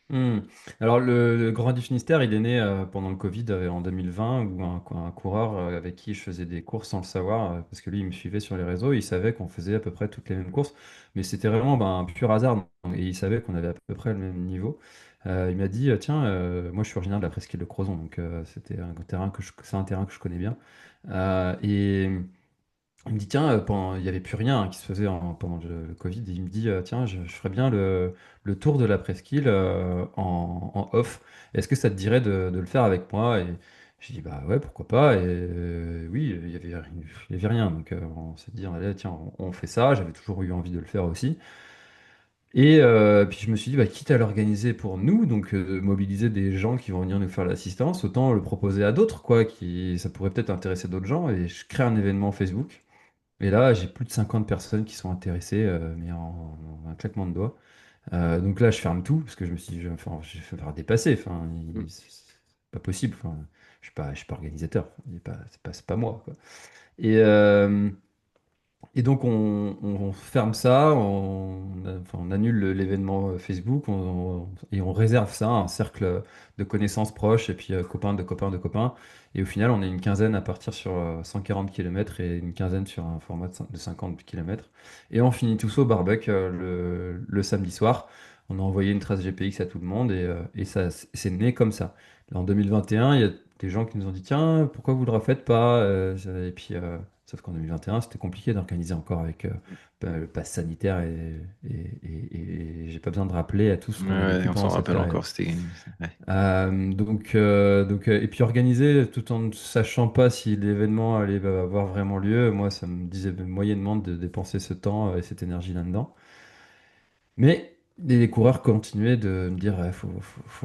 Hmm. Alors le Grand du Finistère, il est né pendant le Covid en 2020, où un coureur avec qui je faisais des courses sans le savoir, parce que lui, il me suivait sur les réseaux, il savait qu'on faisait à peu près toutes les mêmes courses, mais c'était vraiment ben, un pur hasard, et il savait qu'on avait à peu près le même niveau. Il m'a dit, tiens, moi je suis originaire de la presqu'île de Crozon, donc c'était un terrain c'est un terrain que je connais bien. Et il me dit, tiens, il n'y avait plus rien hein, qui se faisait pendant le Covid. Et il me dit, tiens, je ferais bien le tour de la presqu'île en off. Est-ce que ça te dirait de le faire avec moi? Et j'ai dit, bah ouais, pourquoi pas. Et oui, il y avait rien. Donc on s'est dit, allez, tiens, on fait ça. J'avais toujours eu envie de le faire aussi. Et puis je me suis dit, bah, quitte à l'organiser pour nous, donc mobiliser des gens qui vont venir nous faire l'assistance, autant le proposer à d'autres, quoi, ça pourrait peut-être intéresser d'autres gens. Et je crée un événement Facebook. Et là, j'ai plus de 50 personnes qui sont intéressées, mais en un claquement de doigts. Donc là, je ferme tout, parce que je me suis dit, je vais me faire dépasser. Enfin, Mm. c'est pas possible. Enfin, je suis pas organisateur. C'est pas moi, quoi. Et, et donc, on ferme ça, enfin, on annule l'événement Facebook et on réserve ça à un cercle de connaissances proches et puis copains de copains de copains. Et au final, on est une quinzaine à partir sur 140 km et une quinzaine sur un format de 50 km. Et on finit tous au barbecue le samedi soir. On a envoyé une trace GPX à tout le monde et ça, c'est né comme ça. Là, en 2021, il y a des gens qui nous ont dit, tiens, pourquoi vous ne le refaites pas? Et puis, Sauf qu'en 2021, c'était compliqué d'organiser encore avec le pass sanitaire et j'ai pas besoin de rappeler à tout ce Ouais, qu'on a vécu on pendant s'en cette rappelle période. encore, c'était. Ouais. Et puis organiser tout en ne sachant pas si l'événement allait avoir vraiment lieu, moi, ça me disait moyennement de dépenser ce temps et cette énergie là-dedans. Mais les coureurs continuaient de me dire, faut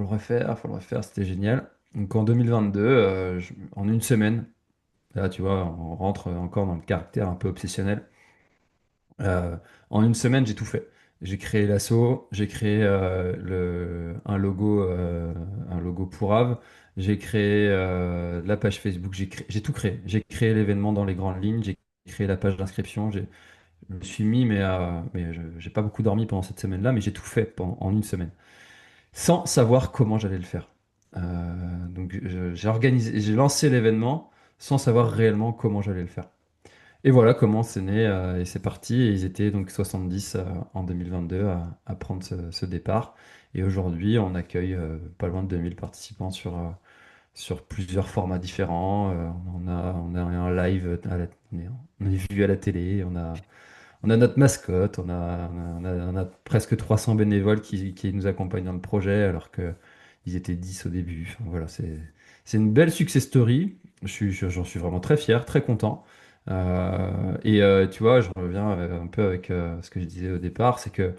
le refaire, faut le refaire, c'était génial. Donc en 2022, en une semaine, là, tu vois, on rentre encore dans le caractère un peu obsessionnel. Euh, En une semaine, j'ai tout fait. J'ai créé l'asso, j'ai créé un logo pour Ave, j'ai créé la page Facebook, j'ai tout créé. J'ai créé l'événement dans les grandes lignes, j'ai créé la page d'inscription, je me suis mis, mais j'ai pas beaucoup dormi pendant cette semaine-là, mais j'ai tout fait en une semaine, sans savoir comment j'allais le faire. Donc j'ai organisé, j'ai lancé l'événement sans savoir réellement comment j'allais le faire. Et voilà comment c'est né et c'est parti. Et ils étaient donc 70 en 2022 à prendre ce départ. Et aujourd'hui, on accueille pas loin de 2000 participants sur plusieurs formats différents. On a un live, on est vu à la télé, on a notre mascotte, on a presque 300 bénévoles qui nous accompagnent dans le projet alors que ils étaient 10 au début. Enfin, voilà, c'est une belle success story. J'en suis vraiment très fier, très content. Tu vois, je reviens un peu avec ce que je disais au départ, c'est que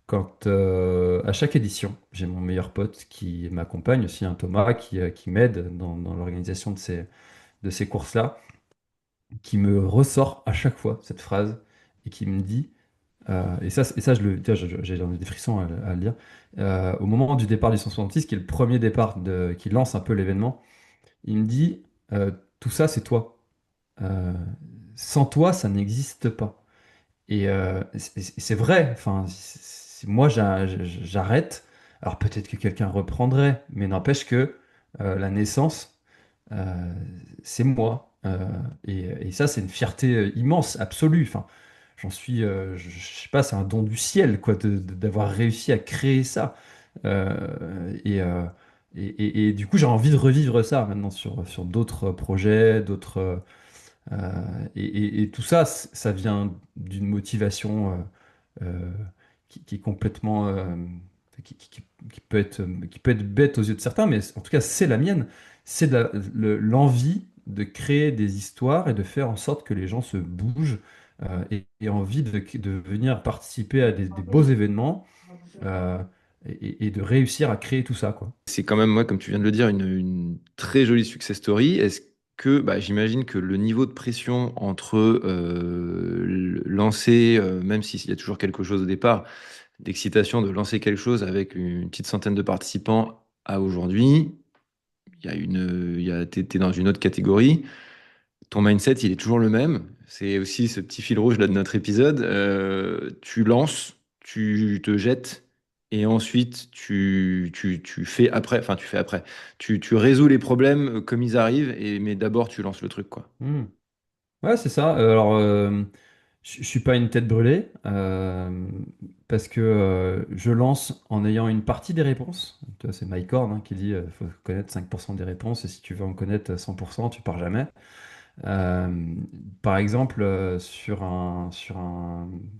quand à chaque édition, j'ai mon meilleur pote qui m'accompagne aussi, un Thomas, qui m'aide dans l'organisation de ces courses-là, qui me ressort à chaque fois cette phrase et qui me dit, et ça j'ai des frissons à le dire, au moment du départ du 166, qui est le premier départ qui lance un peu l'événement, il me dit, tout ça c'est toi. Euh, Sans toi, ça n'existe pas. Et c'est vrai, enfin, moi j'arrête, alors peut-être que quelqu'un reprendrait, mais n'empêche que la naissance, euh, c'est moi. Et ça, c'est une fierté immense, absolue. Enfin, je sais pas, c'est un don du ciel, quoi, d'avoir réussi à créer ça. Euh, et, euh, et du coup, j'ai envie de revivre ça maintenant sur d'autres projets, et tout ça, ça vient d'une motivation euh, qui est complètement, qui peut être bête aux yeux de certains, mais en tout cas, c'est la mienne. C'est l'envie de créer des histoires et de faire en sorte que les gens se bougent et envie de venir participer à des beaux événements euh, et de réussir à créer tout ça, quoi. C'est quand même, moi, comme tu viens de le dire, une très jolie success story. Est-ce que, bah, j'imagine que le niveau de pression entre lancer, même s'il y a toujours quelque chose au départ, d'excitation de lancer quelque chose avec une petite centaine de participants à aujourd'hui, t'es dans une autre catégorie. Ton mindset, il est toujours le même. C'est aussi ce petit fil rouge là de notre épisode. Tu lances, tu te jettes, et ensuite tu fais après. Enfin, tu fais après. Tu résous les problèmes comme ils arrivent, mais d'abord tu lances le truc, quoi. Hmm. Ouais, c'est ça. Alors, je suis pas une tête brûlée parce que je lance en ayant une partie des réponses. Tu vois, c'est Mike Horn hein, qui dit faut connaître 5% des réponses et si tu veux en connaître 100%, tu pars jamais. Euh, Par exemple, sur un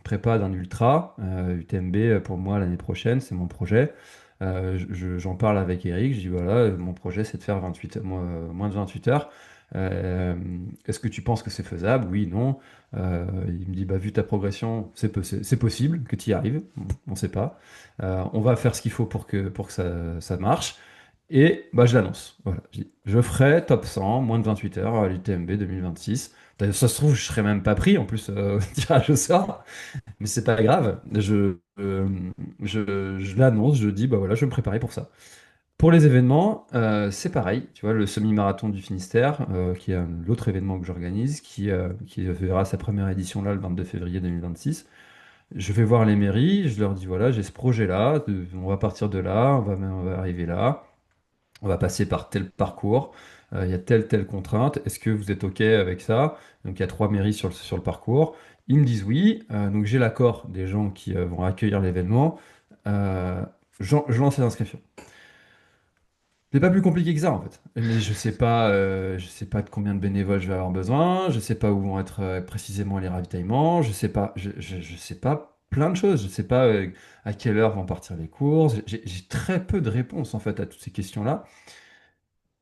prépa d'un ultra, UTMB pour moi l'année prochaine, c'est mon projet. J'en parle avec Eric, je dis voilà, mon projet c'est de faire 28, moins de 28 heures. Euh, Est-ce que tu penses que c'est faisable? Oui, non. Il me dit bah, vu ta progression, c'est possible que tu y arrives. On ne sait pas. On va faire ce qu'il faut pour que ça marche. Et bah, je l'annonce. Voilà. Je ferai top 100, moins de 28 heures à l'UTMB 2026. D'ailleurs, ça se trouve, je serai même pas pris en plus au tirage au sort, mais c'est pas grave. Je l'annonce, je dis, bah voilà, je vais me préparer pour ça. Pour les événements, c'est pareil. Tu vois, le semi-marathon du Finistère, qui est l'autre événement que j'organise, qui verra sa première édition là le 22 février 2026. Je vais voir les mairies, je leur dis, voilà, j'ai ce projet-là, on va partir de là, on va arriver là. On va passer par tel parcours, il y a telle contrainte, est-ce que vous êtes OK avec ça? Donc il y a 3 mairies sur le parcours. Ils me disent oui, donc j'ai l'accord des gens qui vont accueillir l'événement. Euh, je lance les inscriptions. C'est pas plus compliqué que ça en fait. Mais je sais pas de combien de bénévoles je vais avoir besoin, je sais pas où vont être précisément les ravitaillements, je sais pas plein de choses, je sais pas à quelle heure vont partir les courses. J'ai très peu de réponses en fait à toutes ces questions-là.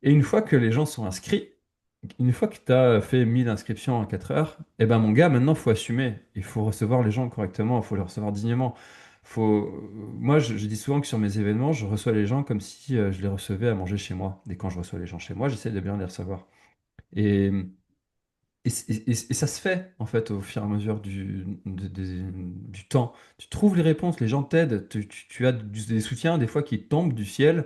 Et une fois que les gens sont inscrits, une fois que tu as fait 1000 inscriptions en 4 heures, eh ben mon gars, maintenant, il faut assumer. Il faut recevoir les gens correctement, il faut les recevoir dignement. Moi, je dis souvent que sur mes événements, je reçois les gens comme si je les recevais à manger chez moi. Et quand je reçois les gens chez moi, j'essaie de bien les recevoir. Et, et ça se fait, en fait, au fur et à mesure du temps. Tu trouves les réponses, les gens t'aident, tu as des soutiens, des fois, qui tombent du ciel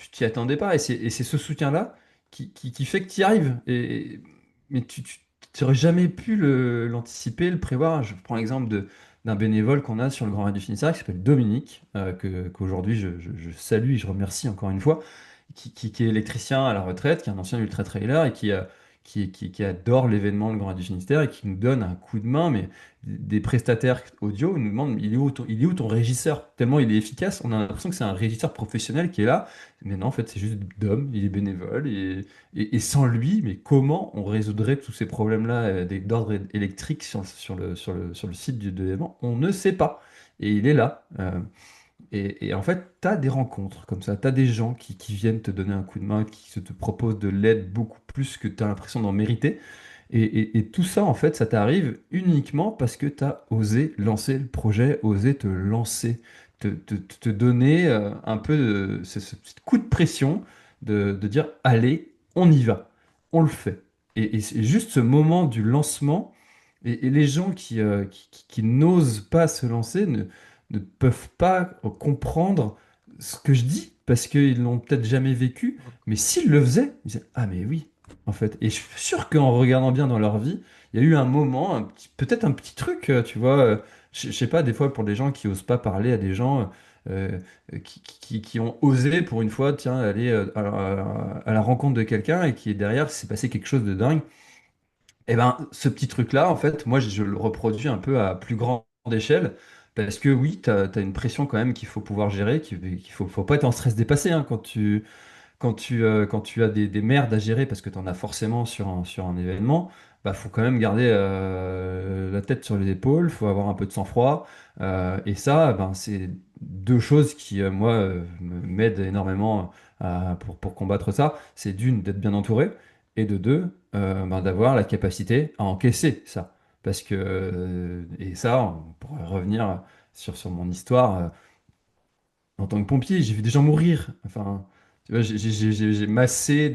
tu t'y attendais pas. Et c'est ce soutien-là qui fait que tu y arrives. Mais tu n'aurais jamais pu l'anticiper, le prévoir. Je prends l'exemple d'un bénévole qu'on a sur le Grand Raid du Finistère qui s'appelle Dominique, qu'aujourd'hui je salue et je remercie encore une fois, qui est électricien à la retraite, qui est un ancien ultra-trailer et qui adore l'événement Le Grand Raid du Finistère et qui nous donne un coup de main, mais des prestataires audio nous demandent il est où ton régisseur? Tellement il est efficace, on a l'impression que c'est un régisseur professionnel qui est là, mais non, en fait, c'est juste Dom, il est bénévole, et sans lui, mais comment on résoudrait tous ces problèmes-là d'ordre électrique sur le site de l'événement? On ne sait pas. Et il est là. Et en fait, tu as des rencontres comme ça, tu as des gens qui viennent te donner un coup de main, qui te proposent de l'aide beaucoup plus que tu as l'impression d'en mériter. Et tout ça, en fait, ça t'arrive uniquement parce que tu as osé lancer le projet, osé te lancer, te donner un peu ce petit coup de pression de dire, allez, on y va, on le fait. Et c'est juste ce moment du lancement, et les gens qui n'osent pas se lancer ne peuvent pas comprendre ce que je dis, parce qu'ils l'ont peut-être jamais vécu, mais s'ils le faisaient, ils disaient, ah mais oui, en fait. Et je suis sûr qu'en regardant bien dans leur vie, il y a eu un moment, peut-être un petit truc, tu vois, je sais pas, des fois pour des gens qui osent pas parler à des gens qui ont osé pour une fois, tiens, aller à la rencontre de quelqu'un et qui derrière s'est passé quelque chose de dingue. Et ben, ce petit truc-là, en fait, moi, je le reproduis un peu à plus grande échelle. Parce que oui, tu as, une pression quand même qu'il faut pouvoir gérer, faut pas être en stress dépassé hein, quand tu as des merdes à gérer, parce que tu en as forcément sur un événement, bah, faut quand même garder la tête sur les épaules, faut avoir un peu de sang-froid. Et ça, ben, c'est deux choses qui, moi, m'aident énormément pour combattre ça. C'est d'une, d'être bien entouré, et de deux, ben, d'avoir la capacité à encaisser ça. Parce que, et ça, on pourrait revenir sur mon histoire. En tant que pompier, j'ai vu des gens mourir. Enfin, tu vois, j'ai massé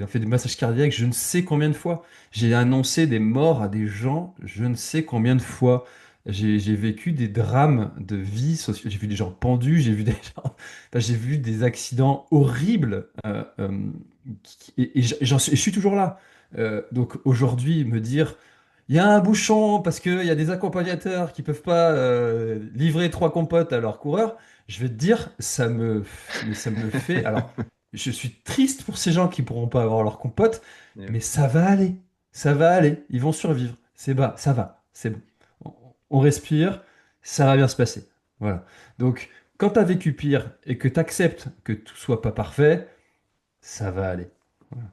fait des massages cardiaques je ne sais combien de fois. J'ai annoncé des morts à des gens je ne sais combien de fois. J'ai vécu des drames de vie sociale. J'ai vu des gens pendus, j'ai vu des gens, enfin, j'ai vu des accidents horribles. Je suis toujours là. Donc aujourd'hui, me dire, il y a un bouchon parce qu'il y a des accompagnateurs qui peuvent pas livrer trois compotes à leurs coureurs. Je vais te dire, mais ça me fait. Alors, je suis triste pour ces gens qui pourront pas avoir leur compote, Yeah. mais ça va aller. Ça va aller. Ils vont survivre. C'est bas, ça va. C'est bon. On respire. Ça va bien se passer. Voilà. Donc, quand tu as vécu pire et que tu acceptes que tout soit pas parfait, ça va aller. Voilà.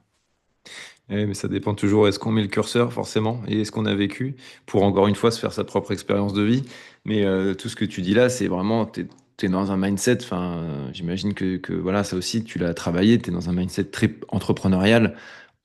Mais ça dépend toujours, est-ce qu'on met le curseur forcément et est-ce qu'on a vécu pour encore une fois se faire sa propre expérience de vie. Mais tout ce que tu dis là, c'est vraiment, t'es dans un mindset, enfin, j'imagine voilà, ça aussi, tu l'as travaillé, t'es dans un mindset très entrepreneurial.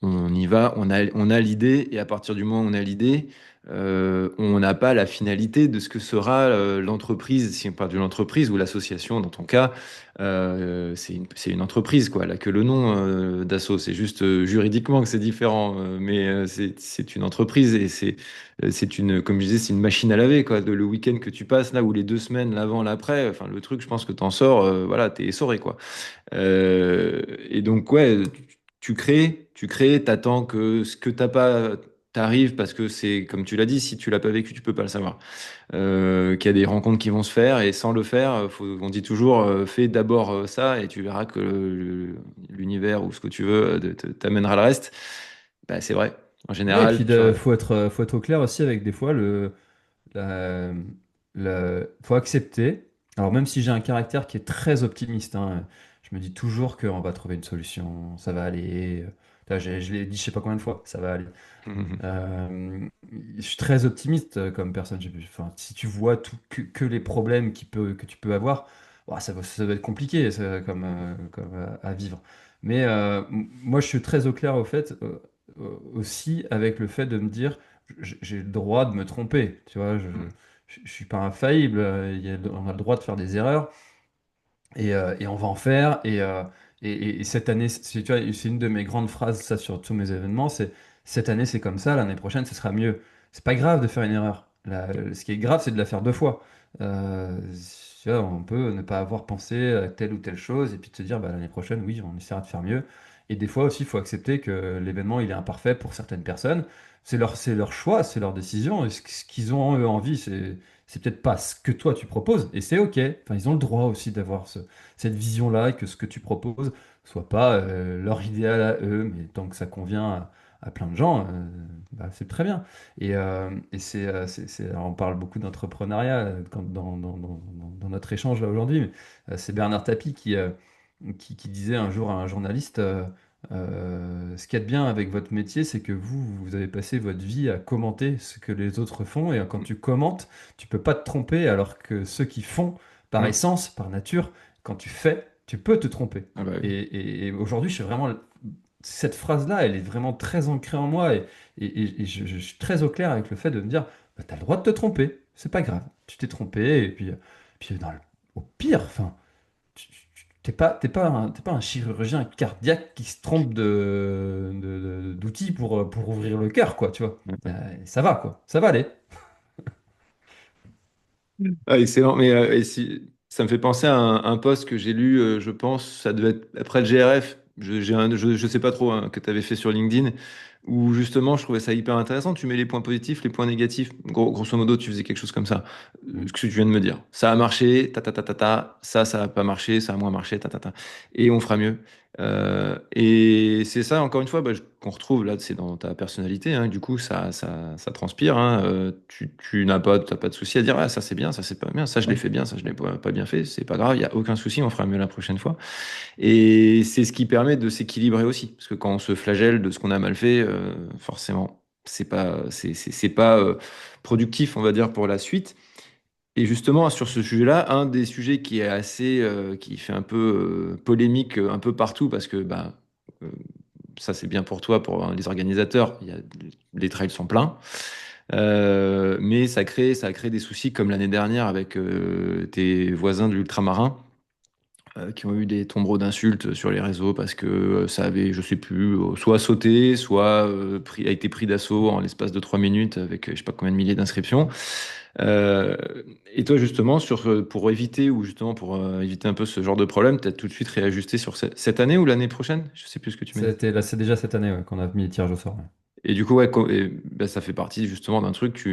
On y va, on a l'idée, et à partir du moment où on a l'idée, on n'a pas la finalité de ce que sera l'entreprise, si on parle de l'entreprise ou l'association dans ton cas, c'est une entreprise, quoi. Elle a que le nom d'Asso, c'est juste juridiquement que c'est différent, mais c'est une entreprise et c'est une, comme je disais, c'est une machine à laver, quoi. Le week-end que tu passes là, ou les 2 semaines, l'avant, l'après, enfin le truc, je pense que t'en sors, voilà, t'es essoré, quoi. Et donc, ouais, tu crées, t'attends que ce que t'as pas t'arrive parce que c'est, comme tu l'as dit, si tu l'as pas vécu, tu peux pas le savoir. Qu'il y a des rencontres qui vont se faire et sans le faire, on dit toujours, fais d'abord ça et tu verras que l'univers ou ce que tu veux t'amènera le reste. Bah, c'est vrai. En Ouais, et puis général, faut être au clair aussi avec des fois faut accepter. Alors même si j'ai un caractère qui est très optimiste, hein, je me dis toujours qu'on va trouver une solution, ça va aller. Là, je l'ai dit je sais pas combien de fois, ça va aller. Je suis très optimiste comme personne. Enfin, si tu vois que les problèmes que tu peux avoir, ouah, ça va être compliqué comme à vivre. Mais moi, je suis très au clair au fait aussi avec le fait de me dire, j'ai le droit de me tromper. Tu vois, je suis pas infaillible. On a le droit de faire des erreurs et on va en faire. Et cette année, tu vois, c'est une de mes grandes phrases, ça, sur tous mes événements, c'est cette année, c'est comme ça, l'année prochaine, ce sera mieux. C'est pas grave de faire une erreur. Ce qui est grave, c'est de la faire deux fois. Euh, Tu vois, on peut ne pas avoir pensé à telle ou telle chose et puis te dire, bah, l'année prochaine, oui, on essaiera de faire mieux. Et des fois aussi, il faut accepter que l'événement, il est imparfait pour certaines personnes. C'est leur choix, c'est leur décision. Et ce qu'ils ont eux, envie, c'est peut-être pas ce que toi tu proposes. Et c'est OK. Enfin, ils ont le droit aussi d'avoir cette vision-là et que ce que tu proposes soit pas leur idéal à eux, mais tant que ça convient à plein de gens, bah, c'est très bien. Et alors on parle beaucoup d'entrepreneuriat dans notre échange là aujourd'hui, mais c'est Bernard Tapie qui disait un jour à un journaliste, ce qu'il y a de bien avec votre métier, c'est que vous avez passé votre vie à commenter ce que les autres font, et quand tu commentes, tu peux pas te tromper, alors que ceux qui font, par Mhm. essence, par nature, quand tu fais, tu peux te tromper. Ah bah oui. Et aujourd'hui, je suis vraiment. Cette phrase-là, elle est vraiment très ancrée en moi et je suis très au clair avec le fait de me dire, bah, tu as le droit de te tromper, c'est pas grave. Tu t'es trompé et puis au pire, enfin, t'es pas un chirurgien cardiaque qui se trompe d'outils pour ouvrir le cœur, quoi, tu vois. Ça va, quoi. Ça va aller. Ah, excellent. Mais ça me fait penser à un post que j'ai lu, je pense, ça devait être après le GRF, je sais pas trop, hein, que tu avais fait sur LinkedIn, où justement je trouvais ça hyper intéressant. Tu mets les points positifs, les points négatifs. Grosso modo, tu faisais quelque chose comme ça. Ce Mm. que tu viens de me dire. Ça a marché, ça a pas marché, ça a moins marché, Et on fera mieux. Et c'est ça, encore une fois, bah, qu'on retrouve là, c'est dans ta personnalité, hein, du coup, ça transpire, hein, tu t'as pas de souci à dire, ah, ça c'est bien, ça c'est pas bien, ça je l'ai Ouais. fait bien, ça je l'ai pas bien fait, c'est pas grave, il y a aucun souci, on fera mieux la prochaine fois. Et c'est ce qui permet de s'équilibrer aussi, parce que quand on se flagelle de ce qu'on a mal fait, forcément, c'est pas productif, on va dire, pour la suite. Et justement, sur ce sujet-là, un des sujets qui est qui fait un peu polémique un peu partout, parce que bah, euh, ça c'est bien pour toi, pour les organisateurs, les trails sont pleins, mais ça a créé des soucis comme l'année dernière avec tes voisins de l'ultramarin, qui ont eu des tombereaux d'insultes sur les réseaux parce que ça avait, je sais plus, soit sauté, soit a été pris d'assaut en l'espace de 3 minutes avec je sais pas combien de milliers d'inscriptions. Euh, et toi, justement, pour éviter ou justement pour éviter un peu ce genre de problème, tu as tout de suite réajusté sur cette année ou l'année prochaine? Je sais plus ce que tu m'as dit. Là, c'est déjà cette année ouais, qu'on a mis les tirages au sort. Ouais. Et du coup, ouais, ben, ça fait partie justement d'un truc,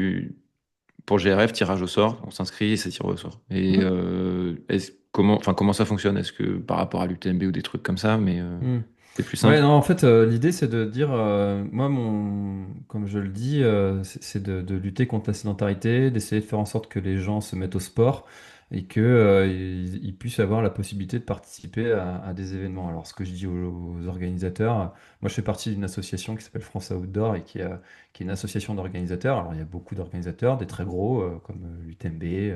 pour le GRF, tirage au sort, on s'inscrit et c'est tiré au sort. Et Mhm. comment ça fonctionne? Est-ce que par rapport à l'UTMB ou des trucs comme ça, mais Mhm. c'est plus Ouais, simple? non, en fait, l'idée, c'est de dire, moi, comme je le dis, c'est de lutter contre la sédentarité, d'essayer de faire en sorte que les gens se mettent au sport et que, ils puissent avoir la possibilité de participer à des événements. Alors, ce que je dis aux organisateurs, moi, je fais partie d'une association qui s'appelle France Outdoor et qui est une association d'organisateurs. Alors, il y a beaucoup d'organisateurs, des très gros, comme l'UTMB, et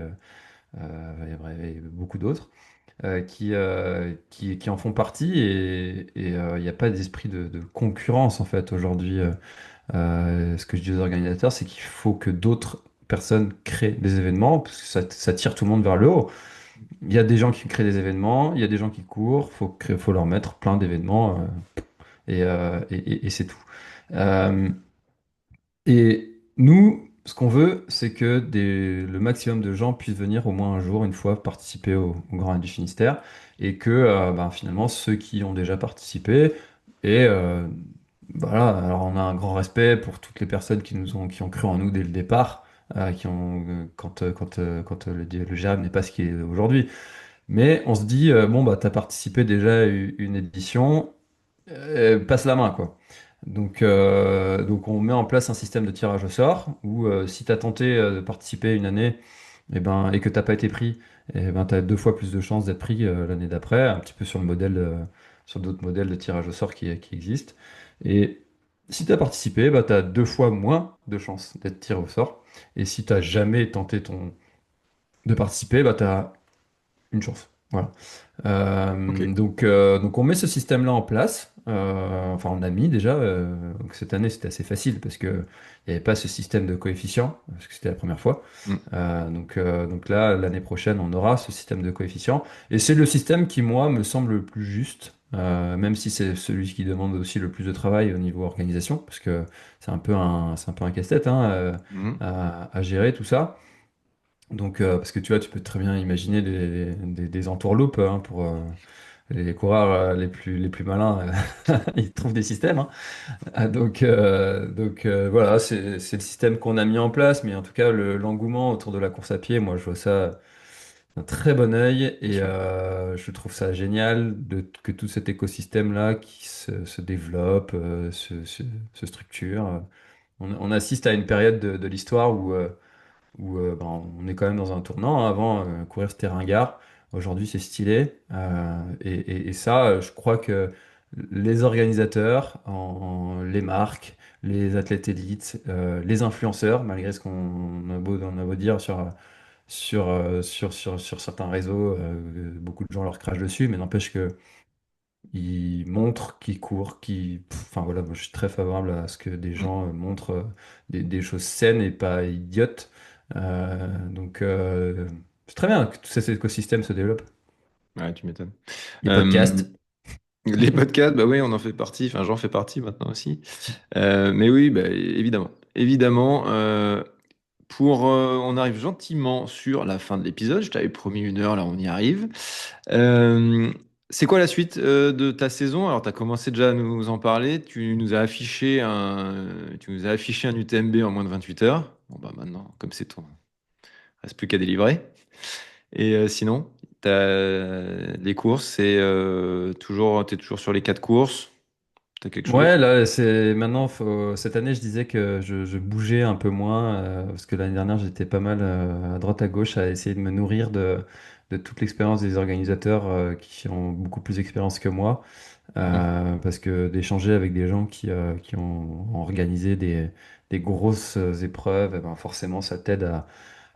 beaucoup d'autres qui en font partie et il n'y a pas d'esprit de concurrence en fait aujourd'hui. Ce que je dis aux organisateurs, c'est qu'il faut que d'autres personnes créent des événements parce que ça tire tout le monde vers le haut. Il y a des gens qui créent des événements, il y a des gens qui courent, faut leur mettre plein d'événements et c'est tout. Euh, et nous, ce qu'on veut, c'est que le maximum de gens puissent venir au moins un jour, une fois, participer au Grand Raid du Finistère, et que ben, finalement, ceux qui ont déjà participé, et voilà, alors on a un grand respect pour toutes les personnes qui ont cru en nous dès le départ, quand le GERAB n'est pas ce qu'il est aujourd'hui. Mais on se dit, bon, bah, tu as participé déjà à une édition, passe la main, quoi. Donc on met en place un système de tirage au sort où si tu as tenté de participer une année et que tu n'as pas été pris, et ben, tu as deux fois plus de chances d'être pris l'année d'après, un petit peu sur le modèle, sur d'autres modèles de tirage au sort qui existent. Et si tu as participé, bah, tu as deux fois moins de chances d'être tiré au sort. Et si tu n'as jamais tenté de participer, bah, tu as une chance. Voilà. Ok. Donc on met ce système-là en place. Enfin, on a mis déjà. Donc cette année, c'était assez facile parce que il n'y avait pas ce système de coefficient, parce que c'était la première fois. Mm. Donc là, l'année prochaine, on aura ce système de coefficient. Et c'est le système qui, moi, me semble le plus juste, même si c'est celui qui demande aussi le plus de travail au niveau organisation, parce que c'est un peu un casse-tête hein, Mhm. à gérer tout ça. Donc, parce que tu vois, tu peux très bien imaginer des entourloupes hein, pour les coureurs les plus malins, ils trouvent des systèmes. Hein. Voilà, c'est le système qu'on a mis en place, mais en tout cas, l'engouement autour de la course à pied, moi, je vois ça d'un très bon œil Bien et sûr. je trouve ça génial que tout cet écosystème-là qui se développe, se structure. On assiste à une période de l'histoire où ben, on est quand même dans un tournant. Hein. Avant, courir c'était ringard. Aujourd'hui, c'est stylé. Et ça, je crois que les organisateurs, les marques, les athlètes élites, les influenceurs, malgré ce on a beau dire sur certains réseaux, beaucoup de gens leur crachent dessus, mais n'empêche que ils montrent qu'ils courent, enfin voilà, moi, je suis très favorable à ce que des Mm. gens montrent des choses saines et pas idiotes. C'est très bien que tout cet écosystème se développe. Ouais, tu m'étonnes. Les Euh, podcasts. les podcasts, bah oui, on en fait partie. Enfin, j'en fais partie maintenant aussi. Mais oui, bah, évidemment. Évidemment. On arrive gentiment sur la fin de l'épisode. Je t'avais promis 1 heure, là on y arrive. Euh, c'est quoi la suite de ta saison? Alors, tu as commencé déjà à nous en parler. Tu nous as affiché un UTMB en moins de 28 heures. Bon, bah maintenant, comme c'est ton, reste plus qu'à délivrer. Et sinon, les courses, t'es toujours sur les 4 courses. T'as quelque Ouais, chose? là, cette année, je disais que je bougeais un peu moins, parce que l'année dernière, j'étais pas mal à droite à gauche à essayer de me nourrir de toute l'expérience des organisateurs qui ont beaucoup plus d'expérience que moi. Mhm. Parce que d'échanger avec des gens qui ont organisé des grosses épreuves, eh ben forcément, ça t'aide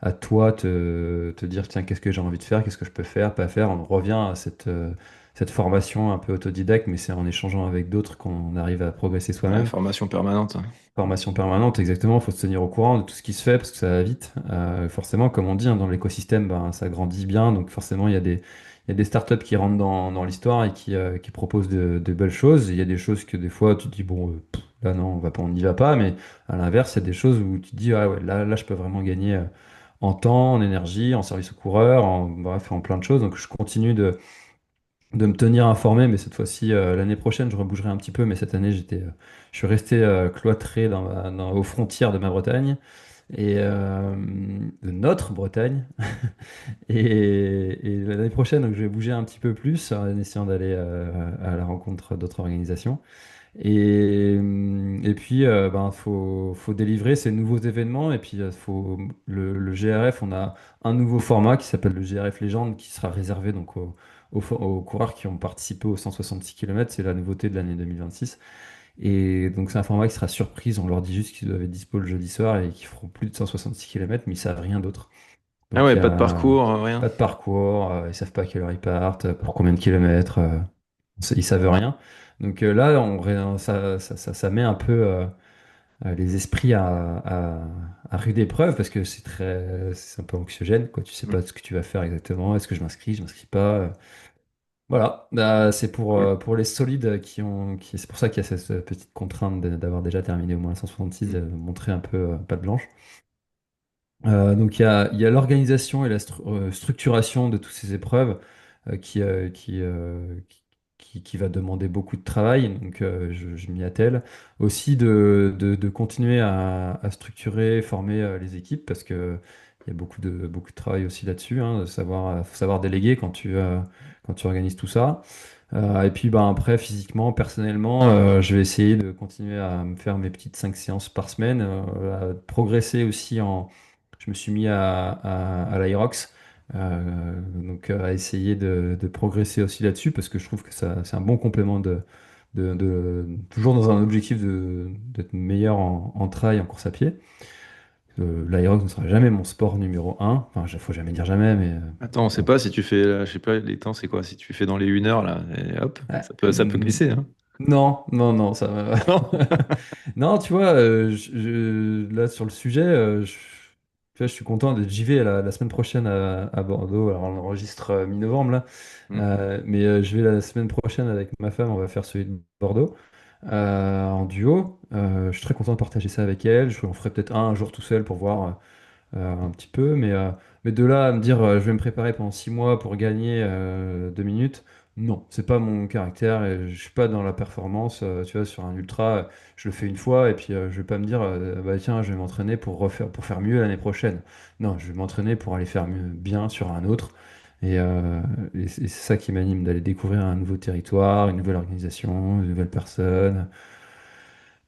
à toi te dire, tiens, qu'est-ce que j'ai envie de faire, qu'est-ce que je peux faire, pas faire. On revient à cette formation un peu autodidacte, mais c'est en échangeant avec d'autres qu'on arrive à progresser Ouais, soi-même. formation permanente. Formation permanente, exactement, il faut se tenir au courant de tout ce qui se fait parce que ça va vite. Forcément, comme on dit, hein, dans l'écosystème, ben, ça grandit bien, donc forcément, il y a des startups qui rentrent dans l'histoire et qui proposent de belles choses. Il y a des choses que des fois, tu te dis, bon, là, non, on n'y va pas, mais à l'inverse, il y a des choses où tu te dis, ah ouais, là, je peux vraiment gagner en temps, en énergie, en service au coureur, bref, en plein de choses. Donc, je continue de me tenir informé, mais cette fois-ci, l'année prochaine, je rebougerai un petit peu, mais cette année, je suis resté cloîtré aux frontières de ma Bretagne et de notre Bretagne. Et l'année prochaine, donc, je vais bouger un petit peu plus en essayant d'aller à la rencontre d'autres organisations. Et puis, ben, faut délivrer ces nouveaux événements. Et puis, le GRF, on a un nouveau format qui s'appelle le GRF Légende qui sera réservé donc aux coureurs qui ont participé aux 166 km. C'est la nouveauté de l'année 2026. Et donc, c'est un format qui sera surprise. On leur dit juste qu'ils doivent être dispo le jeudi soir et qu'ils feront plus de 166 km, mais ils savent rien d'autre. Ah Donc, ouais, il y pas de a parcours, rien. pas de parcours, ils savent pas à quelle heure ils partent, pour combien de kilomètres. Ils savent rien. Donc là, ça met un peu les esprits à rude épreuve parce que c'est un peu anxiogène, quoi. Tu sais Mm. pas ce que tu vas faire exactement. Est-ce que je m'inscris pas? Voilà. C'est Cool. pour les solides c'est pour ça qu'il y a cette petite contrainte d'avoir déjà terminé au moins la 166, Mm. de montrer un peu patte blanche. Donc il y a l'organisation et la structuration de toutes ces épreuves qui va demander beaucoup de travail, donc je m'y attelle. Aussi de continuer à structurer, former les équipes, parce que il y a beaucoup de travail aussi là-dessus, hein, faut savoir déléguer quand tu organises tout ça. Et puis ben, après, physiquement, personnellement, je vais essayer de continuer à me faire mes petites 5 séances par semaine, à progresser aussi je me suis mis à l'Aerox. Donc à essayer de progresser aussi là-dessus parce que je trouve que ça, c'est un bon complément toujours dans un objectif d'être meilleur en trail, en course à pied. L'Aerox ne sera jamais mon sport numéro un. Enfin, faut jamais dire jamais, mais Attends, on sait bon. pas si tu fais, je sais pas, les temps, c'est quoi? Si tu fais dans les 1 heure, là, et hop, Ah, ça peut glisser, hein. non, non, non, ça va. Non. Non, tu vois, là sur le sujet, tu vois, je suis content d'être. J'y vais la semaine prochaine à Bordeaux. Alors on enregistre mi-novembre là. Hmm. Mais je vais la semaine prochaine avec ma femme, on va faire celui de Bordeaux en duo. Je suis très content de partager ça avec elle. On ferait peut-être un jour tout seul pour voir un petit peu. Mais de là à me dire je vais me préparer pendant 6 mois pour gagner 2 minutes, non, c'est pas mon caractère et je suis pas dans la performance. Tu vois, sur un ultra, je le fais une fois et puis je vais pas me dire bah tiens, je vais m'entraîner pour faire mieux l'année prochaine. Non, je vais m'entraîner pour aller faire mieux, bien sur un autre. Et c'est ça qui m'anime, d'aller découvrir un nouveau territoire, une nouvelle organisation, une nouvelle personne.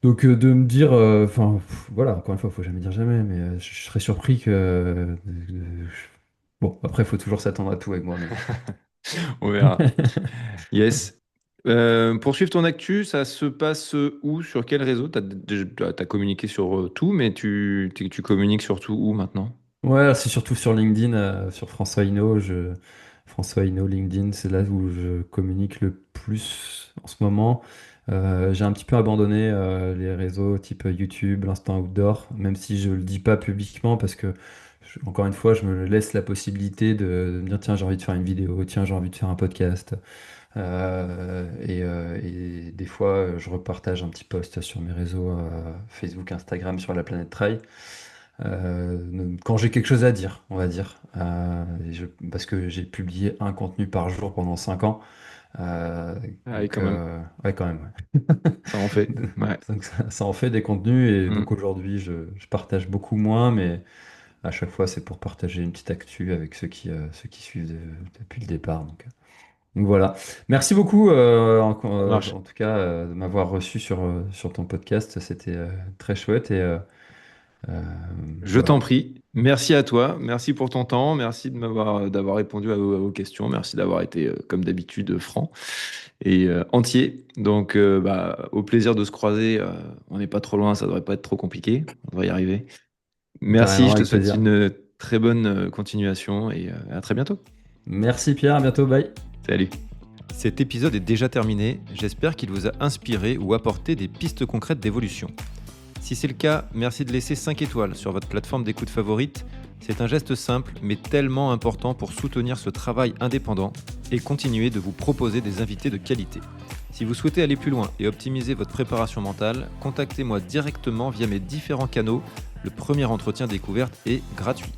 Donc de me dire, enfin voilà, encore une fois, faut jamais dire jamais, mais je serais surpris que. Bon, après, il faut toujours s'attendre à tout avec moi, mais. On verra. Yes. Pour suivre ton actu, ça se passe où? Sur quel réseau? T'as communiqué sur tout, mais tu communiques surtout où maintenant? Ouais, c'est surtout sur LinkedIn, sur François Hinault. François Hinault, LinkedIn, c'est là où je communique le plus en ce moment. J'ai un petit peu abandonné les réseaux type YouTube, l'Instant Outdoor, même si je le dis pas publiquement parce que, encore une fois, je me laisse la possibilité de me dire, tiens, j'ai envie de faire une vidéo, tiens, j'ai envie de faire un podcast. Et des fois, je repartage un petit post sur mes réseaux Facebook, Instagram, sur la planète Trail. Quand j'ai quelque chose à dire, on va dire. Parce que j'ai publié un contenu par jour pendant 5 ans. Euh, Ah oui, donc, quand même. ouais, quand même. Ça en fait. Ouais. Ouais. Donc, ça en fait des contenus. Et Hmm. donc aujourd'hui, je partage beaucoup moins, mais à chaque fois, c'est pour partager une petite actu avec ceux qui suivent depuis le départ. Donc voilà. Merci beaucoup, Ça marche. en tout cas, de m'avoir reçu sur ton podcast. C'était très chouette. Euh, Je t'en voilà. prie. Merci à toi. Merci pour ton temps. Merci d'avoir répondu à vos questions. Merci d'avoir été, comme d'habitude, franc et entier. Donc, bah, au plaisir de se croiser. On n'est pas trop loin, ça devrait pas être trop compliqué. On va y arriver. Merci, Carrément, je te avec souhaite plaisir. une très bonne continuation et à très bientôt. Merci Pierre, à bientôt, bye. Salut. Cet épisode est déjà terminé. J'espère qu'il vous a inspiré ou apporté des pistes concrètes d'évolution. Si c'est le cas, merci de laisser 5 étoiles sur votre plateforme d'écoute favorite. C'est un geste simple mais tellement important pour soutenir ce travail indépendant et continuer de vous proposer des invités de qualité. Si vous souhaitez aller plus loin et optimiser votre préparation mentale, contactez-moi directement via mes différents canaux. Le premier entretien découverte est gratuit.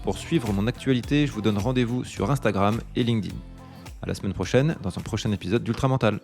Pour suivre mon actualité, je vous donne rendez-vous sur Instagram et LinkedIn. À la semaine prochaine dans un prochain épisode d'Ultra Mental.